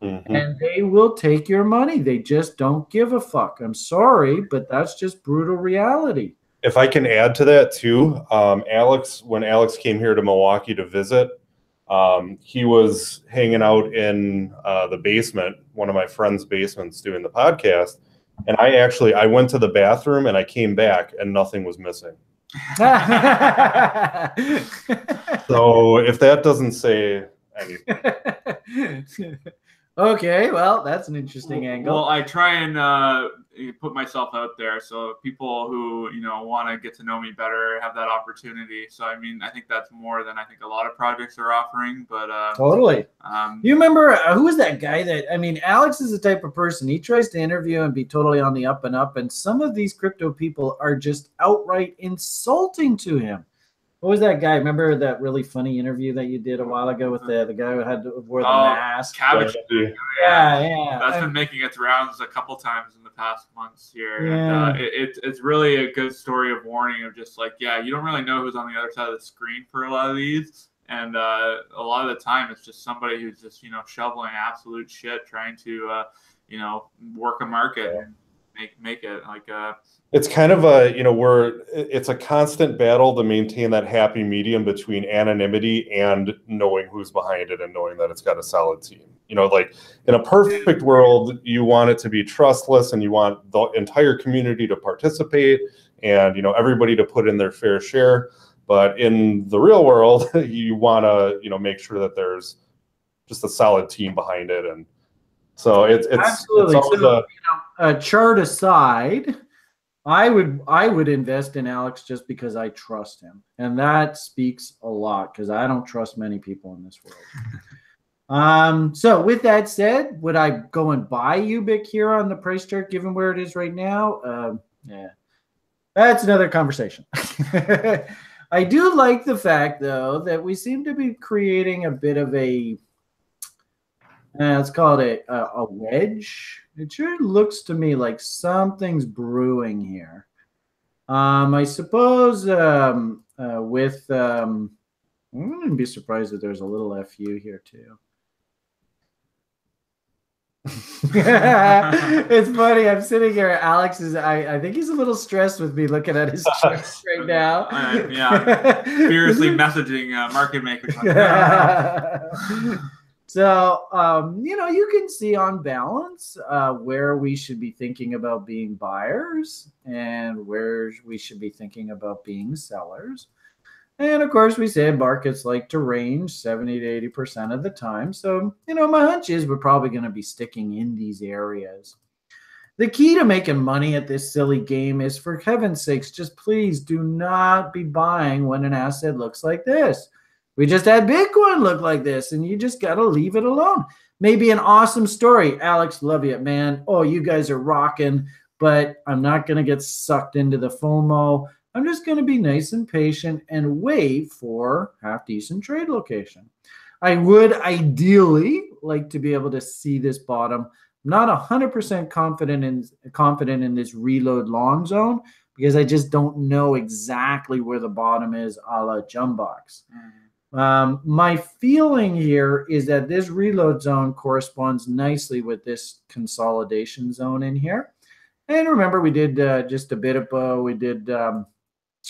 And they will take your money. They just don't give a fuck. I'm sorry, but that's just brutal reality. If I can add to that too, when Alex came here to Milwaukee to visit, he was hanging out in the basement, one of my friend's basements, doing the podcast. And I went to the bathroom and I came back and nothing was missing. So if that doesn't say anything. Okay, well, that's an interesting angle. Well, I try and put myself out there, so people who want to get to know me better have that opportunity. So I think that's more than I think a lot of projects are offering. But totally. You remember who was that guy Alex is the type of person, he tries to interview and be totally on the up and up, and some of these crypto people are just outright insulting to him. What was that guy? Remember that really funny interview that you did a while ago with the guy who wore the mask? Cabbage. Yeah. That's been making its rounds a couple times in the past months here. Yeah. And, it's really a good story of warning of just you don't really know who's on the other side of the screen for a lot of these. And a lot of the time, it's just somebody who's just, shoveling absolute shit, trying to, work a market and make it it's kind of it's a constant battle to maintain that happy medium between anonymity and knowing who's behind it and knowing that it's got a solid team. In a perfect world, you want it to be trustless and you want the entire community to participate and, everybody to put in their fair share. But in the real world, you want to, make sure that there's just a solid team behind it. And so it's absolutely. It's always chart aside, I would invest in Alex just because I trust him, and that speaks a lot because I don't trust many people in this world. So with that said, would I go and buy UBIC here on the price chart given where it is right now? Yeah, that's another conversation. I do like the fact though that we seem to be creating a bit of a let's call it a wedge. It sure looks to me like something's brewing here. I suppose I'm going to be surprised if there's a little FU here too. It's funny. I'm sitting here. Alex is. I think he's a little stressed with me looking at his charts right now. Yeah, furiously messaging market makers. So, you can see on balance where we should be thinking about being buyers and where we should be thinking about being sellers. And, of course, we said markets like to range 70 to 80% of the time. So, my hunch is we're probably going to be sticking in these areas. The key to making money at this silly game is, for heaven's sakes, just please do not be buying when an asset looks like this. We just had Bitcoin look like this, and you just got to leave it alone. Maybe an awesome story. Alex, love you, man. Oh, you guys are rocking, but I'm not going to get sucked into the FOMO. I'm just going to be nice and patient and wait for half-decent trade location. I would ideally like to be able to see this bottom. I'm not 100% confident in this reload long zone because I just don't know exactly where the bottom is a la Jumbox. My feeling here is that this reload zone corresponds nicely with this consolidation zone in here. And remember, we did just a bit of, we did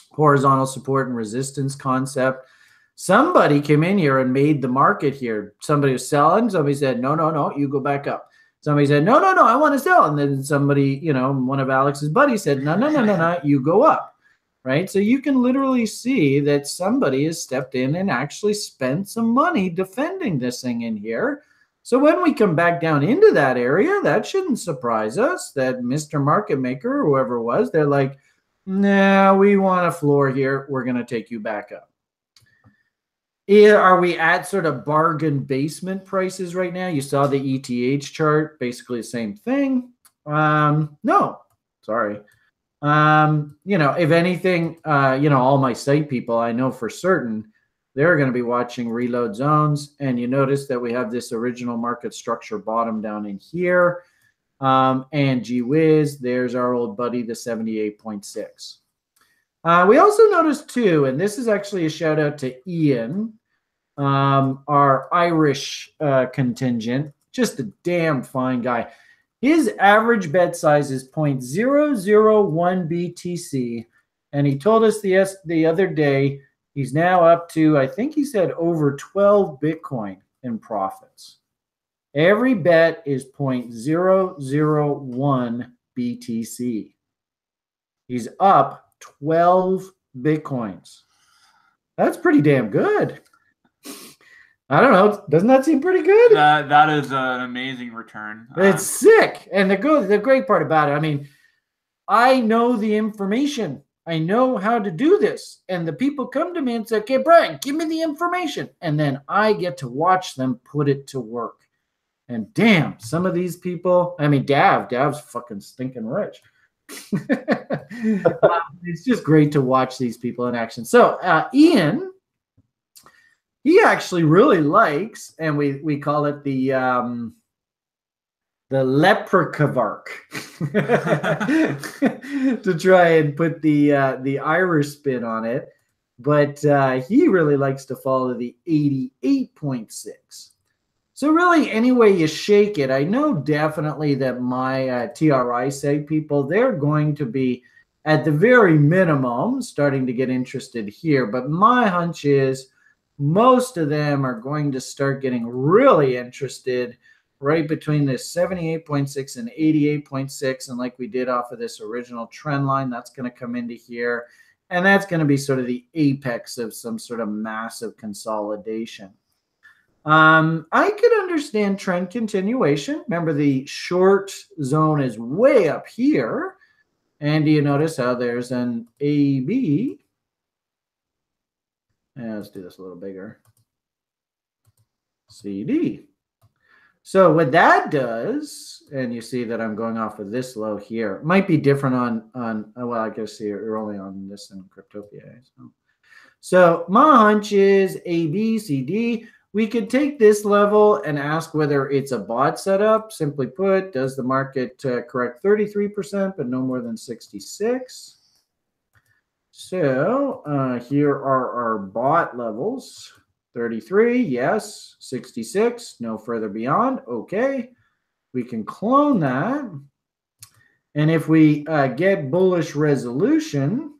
horizontal support and resistance concept. Somebody came in here and made the market here. Somebody was selling. Somebody said, no, you go back up. Somebody said, no, no, no, I want to sell. And then somebody, you know, one of Alex's buddies said, no, no, no, no, no, you go up, right? So you can literally see that somebody has stepped in and actually spent some money defending this thing in here. So when we come back down into that area, that shouldn't surprise us that Mr. Market Maker or whoever it was, they're like, nah, we want a floor here. We're going to take you back up. Are we at sort of bargain basement prices right now? You saw the ETH chart, basically the same thing. No, sorry. You know, if anything, you know, all my site people, I know for certain they're going to be watching reload zones. And you notice that we have this original market structure bottom down in here. And gee whiz, there's our old buddy, the 78.6. We also noticed too, and this is actually a shout out to Ian, our Irish contingent, just a damn fine guy. His average bet size is 0.001 BTC, and he told us the other day he's now up to, I think he said, over 12 Bitcoin in profits. Every bet is 0.001 BTC. He's up 12 Bitcoins. That's pretty damn good. I don't know. Doesn't that seem pretty good? That is an amazing return. It's sick. And the great part about it, I mean, I know the information. I know how to do this. And the people come to me and say, okay, Brian, give me the information. And then I get to watch them put it to work. And damn, some of these people, I mean, Dav's fucking stinking rich. It's just great to watch these people in action. So Ian, he actually really likes, and we call it the leprechavark, to try and put the Irish spin on it. But he really likes to follow the 88.6. So really, any way you shake it, I know definitely that my TRI seg people, they're going to be, at the very minimum, starting to get interested here. But my hunch is most of them are going to start getting really interested right between this 78.6 and 88.6. And like we did off of this original trend line, that's going to come into here. And that's going to be sort of the apex of some sort of massive consolidation. I could understand trend continuation. Remember, the short zone is way up here. And do you notice how there's an AB? And let's do this a little bigger. CD. So what that does, and you see that I'm going off of this low here, it might be different on well, I guess you're only on this in Cryptopia. So my hunch is A, B, C, D. We could take this level and ask whether it's a bot setup. Simply put, does the market correct 33%, but no more than 66? So here are our bot levels. 33, yes. 66, no further beyond. Okay. We can clone that. And if we get bullish resolution,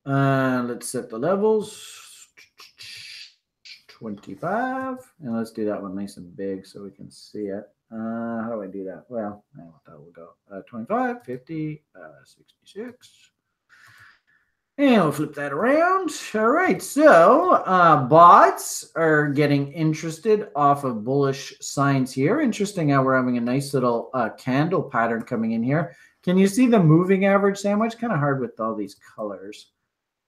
let's set the levels. 25, and let's do that one nice and big so we can see it. How do I do that? Well, that will go 25, 50, 66. And we'll flip that around. All right, so bots are getting interested off of bullish signs here. Interesting how we're having a nice little candle pattern coming in here. Can you see the moving average sandwich? Kind of hard with all these colors.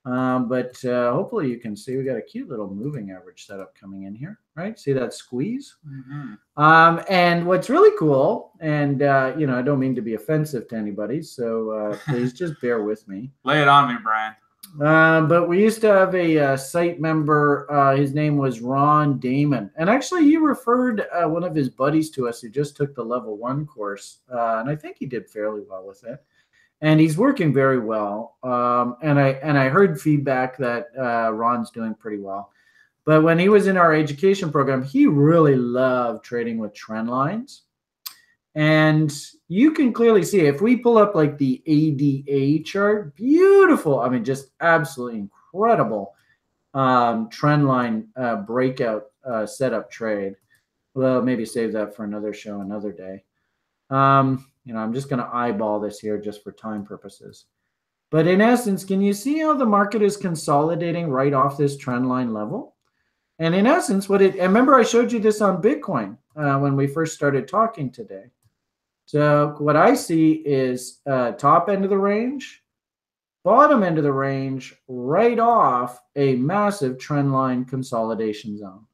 But hopefully you can see we got a cute little moving average setup coming in here, right? See that squeeze? Mm-hmm. And what's really cool, and you know, I don't mean to be offensive to anybody, so please just bear with me. Lay it on me, Brian. But we used to have a site member. His name was Ron Damon, and actually he referred one of his buddies to us who just took the level 1 course, and I think he did fairly well with it. And he's working very well. And I heard feedback that Ron's doing pretty well. But when he was in our education program, he really loved trading with trend lines. And you can clearly see, if we pull up like the ADA chart, beautiful. I mean, just absolutely incredible trend line breakout setup trade. Well, maybe save that for another show, another day. I'm just going to eyeball this here just for time purposes. But in essence, can you see how the market is consolidating right off this trend line level? And in essence, and remember I showed you this on Bitcoin when we first started talking today. So what I see is top end of the range, bottom end of the range, right off a massive trend line consolidation zone.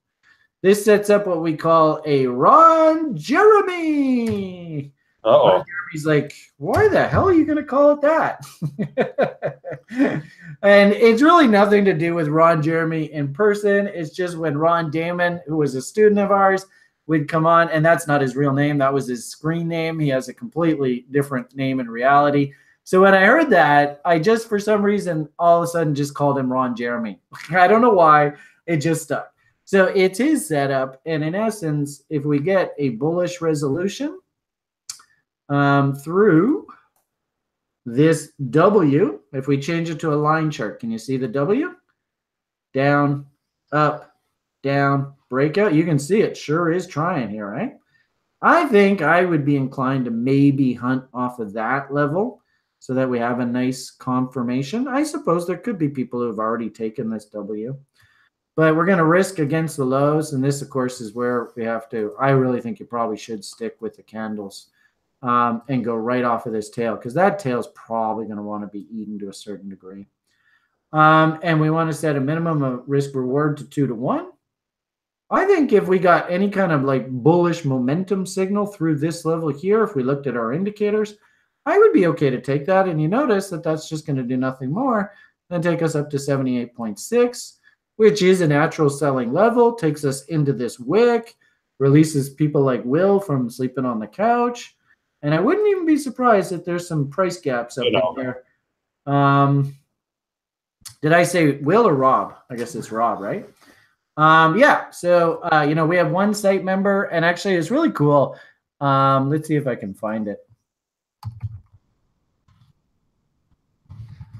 This sets up what we call a Ron Jeremy. Ron Jeremy's like, why the hell are you going to call it that? And it's really nothing to do with Ron Jeremy in person. It's just when Ron Damon, who was a student of ours, would come on, and that's not his real name. That was his screen name. He has a completely different name in reality. So when I heard that, I just, for some reason, all of a sudden just called him Ron Jeremy. I don't know why. It just stuck. So it's his setup. And in essence, if we get a bullish resolution through this W, if we change it to a line chart, can you see the W? Down, up, down, breakout. You can see it sure is trying here, right? I think I would be inclined to maybe hunt off of that level so that we have a nice confirmation. I suppose there could be people who have already taken this W. But we're going to risk against the lows. And this, of course, is where we have to, I really think you probably should stick with the candles and go right off of this tail, because that tail is probably going to want to be eaten to a certain degree. And we want to set a minimum of risk reward to 2 to 1. I think if we got any kind of like bullish momentum signal through this level here, if we looked at our indicators, I would be okay to take that. And you notice that that's just going to do nothing more than take us up to 78.6. which is a natural selling level, takes us into this wick, releases people like Will from sleeping on the couch. And I wouldn't even be surprised if there's some price gaps up in there. Did I say Will or Rob? I guess it's Rob, right? Yeah, so, we have one site member, and actually it's really cool. Let's see if I can find it.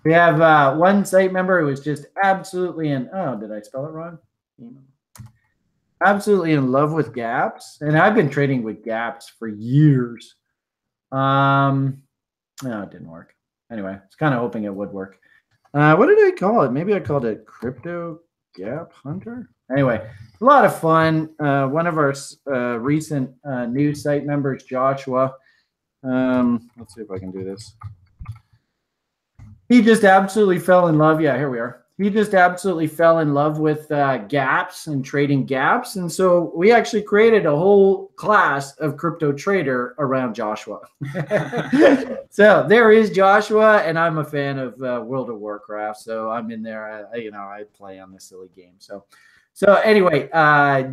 We have one site member who was just absolutely did I spell it wrong? Absolutely in love with gaps. And I've been trading with gaps for years. No, it didn't work. Anyway, I was kind of hoping it would work. What did I call it? Maybe I called it Crypto Gap Hunter. Anyway, a lot of fun. One of our recent new site members, Joshua. Let's see if I can do this. He just absolutely fell in love. Yeah, here we are. He just absolutely fell in love with gaps and trading gaps. And so we actually created a whole class of crypto trader around Joshua. So there is Joshua, and I'm a fan of World of Warcraft. So I'm in there. I play on this silly game. So anyway,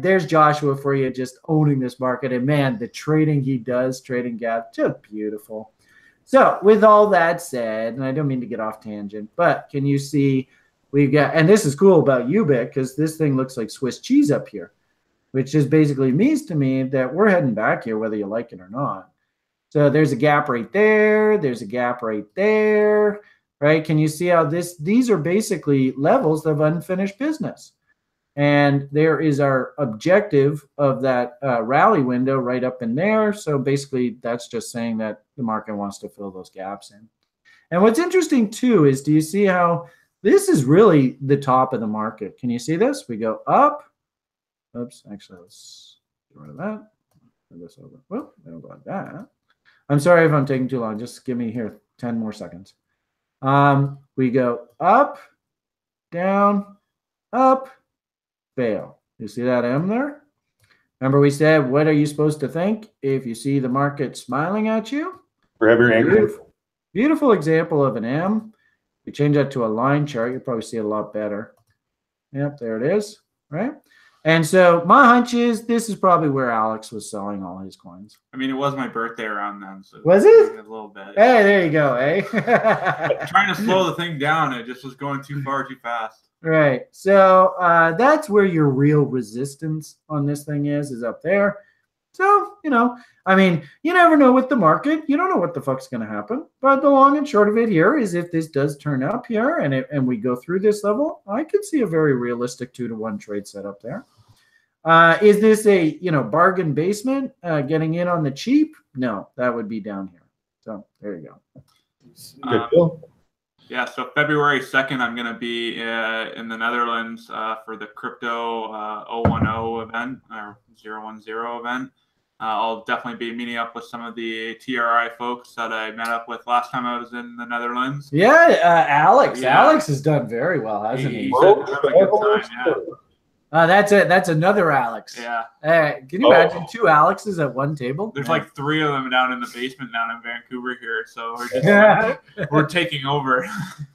there's Joshua for you, just owning this market. And man, the trading he does, trading gaps, just beautiful. So with all that said, and I don't mean to get off tangent, but can you see we've got, and this is cool about UBIT because this thing looks like Swiss cheese up here, which just basically means to me that we're heading back here whether you like it or not. So there's a gap right there. There's a gap right there, right? Can you see how these are basically levels of unfinished business? And there is our objective of that rally window right up in there. So basically, that's just saying that the market wants to fill those gaps in. And what's interesting, too, is do you see how this is really the top of the market? Can you see this? We go up. Oops, actually, let's get rid of that. Move this over. Well, I don't go like that. I'm sorry if I'm taking too long. Just give me here 10 more seconds. We go up, down, up, fail. You see that M there? Remember we said, what are you supposed to think if you see the market smiling at you? Grab your ankle. Beautiful example of an M. We change that to a line chart, you'll probably see it a lot better. Yep, there it is, right? And so my hunch is this is probably where Alex was selling all his coins. I mean, it was my birthday around then. So was it? A little bit. Hey, there you go, eh? Trying to slow the thing down, it just was going too far too fast. Right. So that's where your real resistance on this thing is up there. So, I mean, you never know with the market. You don't know what the fuck's going to happen. But the long and short of it here is if this does turn up here and we go through this level, I could see a very realistic 2-to-1 trade setup there. Is this a bargain basement getting in on the cheap? No, that would be down here. So there you go. Good deal. Yeah, so February 2nd, I'm going to be in the Netherlands for the crypto 010 event or 010 event. I'll definitely be meeting up with some of the TRI folks that I met up with last time I was in the Netherlands. Yeah, Alex. Yeah. Alex has done very well, hasn't he? Said having a good time, yeah. That's it. That's another Alex. Yeah. Can you imagine 2 Alexes at one table? There's like 3 of them down in the basement down in Vancouver here, so we're just we're taking over.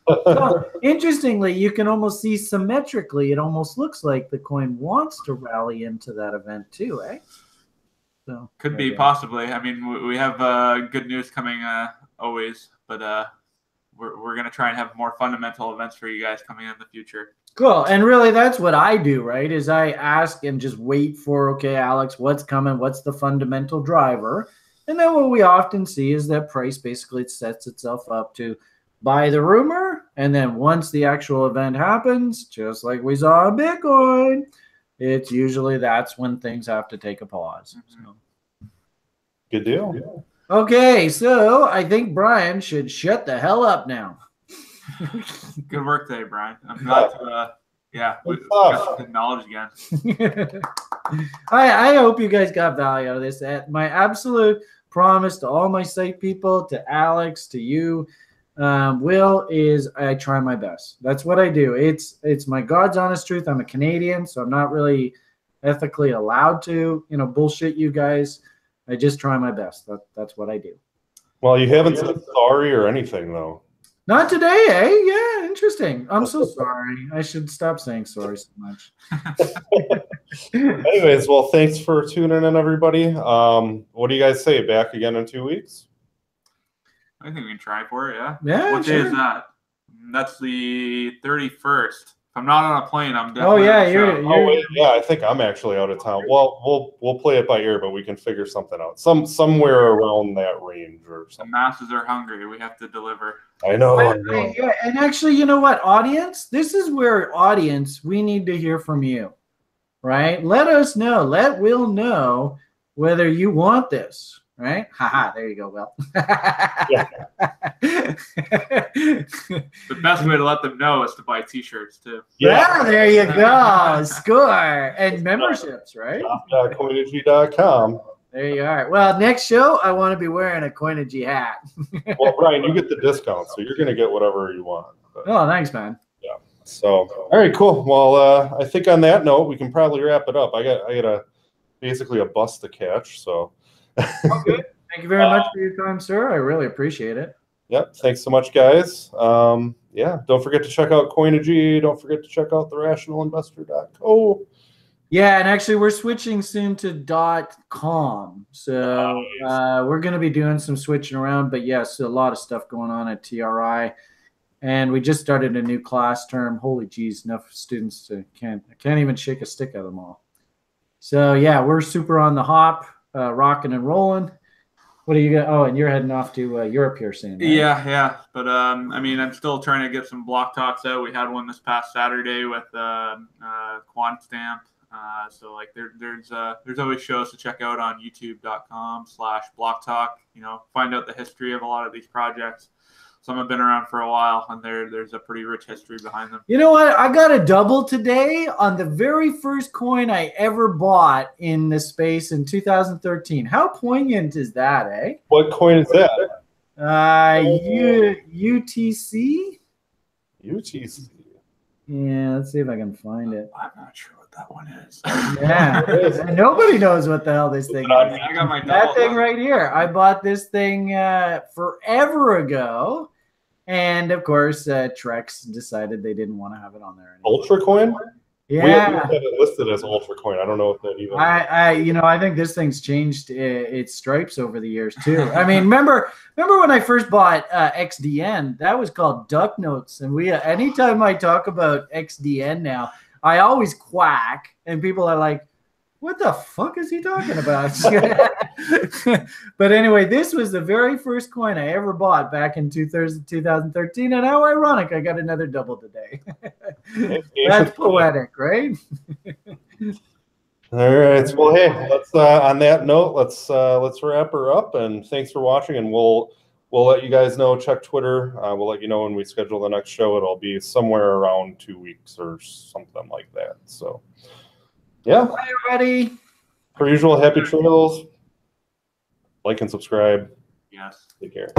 So, interestingly, you can almost see symmetrically. It almost looks like the coin wants to rally into that event too, eh? So could be possibly. I mean, we have good news coming always, but we're gonna try and have more fundamental events for you guys coming in the future. Cool. And really, that's what I do, right? Is I ask and just wait for, okay, Alex, what's coming? What's the fundamental driver? And then what we often see is that price basically sets itself up to buy the rumor. And then once the actual event happens, just like we saw in Bitcoin, it's usually that's when things have to take a pause. So. Good deal. Okay, so I think Brian should shut the hell up now. Good work today, Brian. I'm glad to, we got some good knowledge again. I hope you guys got value out of this. My absolute promise to all my site people, to Alex, to you, Will, is I try my best. That's what I do. It's my God's honest truth. I'm a Canadian, so I'm not really ethically allowed to, bullshit you guys. I just try my best. That's what I do. Well, you haven't said sorry or anything, though. Not today, eh? Yeah, interesting. I'm so sorry. I should stop saying sorry so much. Anyways, well, thanks for tuning in, everybody. What do you guys say? Back again in 2 weeks? I think we can try for it, yeah. Yeah, What sure. day is that? That's the 31st. If I'm not on a plane, I'm definitely. Oh yeah, you're yeah. I think I'm actually out of town. Well, we'll play it by ear, but we can figure something out. Somewhere around that range or The something. masses are hungry. We have to deliver. I know. Yeah, and actually, you know what, audience? This is where, audience, we need to hear from you, right? Let us know. Let Will know whether you want this. Right? Haha, there you go, Will. The best way to let them know is to buy t-shirts too. Yeah, there you go. Score. And memberships, right? Coinigy.com. There you are. Well, next show, I want to be wearing a Coinigy hat. Well, Brian, you get the discount, so you're going to get whatever you want. But, oh, thanks, man. Yeah. So, all right, cool. Well, I think on that note, we can probably wrap it up. I got basically a bus to catch, so. Okay. Thank you very much for your time, sir. I really appreciate it. Yep. Thanks so much, guys. Yeah. Don't forget to check out Coinigy. Don't forget to check out therationalinvestor.co. Yeah, and actually we're switching soon to .com. So we're going to be doing some switching around. But yes, a lot of stuff going on at TRI. And we just started a new class term. Holy geez, enough students I can't even shake a stick at them all. So yeah, we're super on the hop. Rocking and rolling. What are you got? Oh, and you're heading off to Europe here soon. Right? Yeah. But I mean, I'm still trying to get some block talks out. We had one this past Saturday with Quant Stamp. So like there's always shows to check out on youtube.com/blocktalk. Find out the history of a lot of these projects. Some have been around for a while, and there's a pretty rich history behind them. You know what? I got a double today on the very first coin I ever bought in the space in 2013. How poignant is that, eh? What coin is that? UTC? UTC. Yeah, let's see if I can find it. I'm not sure what that one is. Yeah, nobody knows what the hell this thing is. I got my that thing right here. I bought this thing forever ago. And of course, Trex decided they didn't want to have it on there anymore. Ultra coin? Yeah, we have it listed as Ultra coin. I don't know if that even. I think this thing's changed its stripes over the years too. I mean, remember when I first bought XDN? That was called Duck Notes, and we anytime I talk about XDN now, I always quack, and people are like, what the fuck is he talking about? But anyway, this was the very first coin I ever bought back in 2013. And how ironic, I got another double today. That's poetic, right? All right. Well, hey, let's on that note, let's wrap her up. And thanks for watching. And we'll let you guys know. Check Twitter. We'll let you know when we schedule the next show. It'll be somewhere around 2 weeks or something like that. So, yeah. Bye, everybody. Per usual, happy trails. Like and subscribe. Yes. Take care.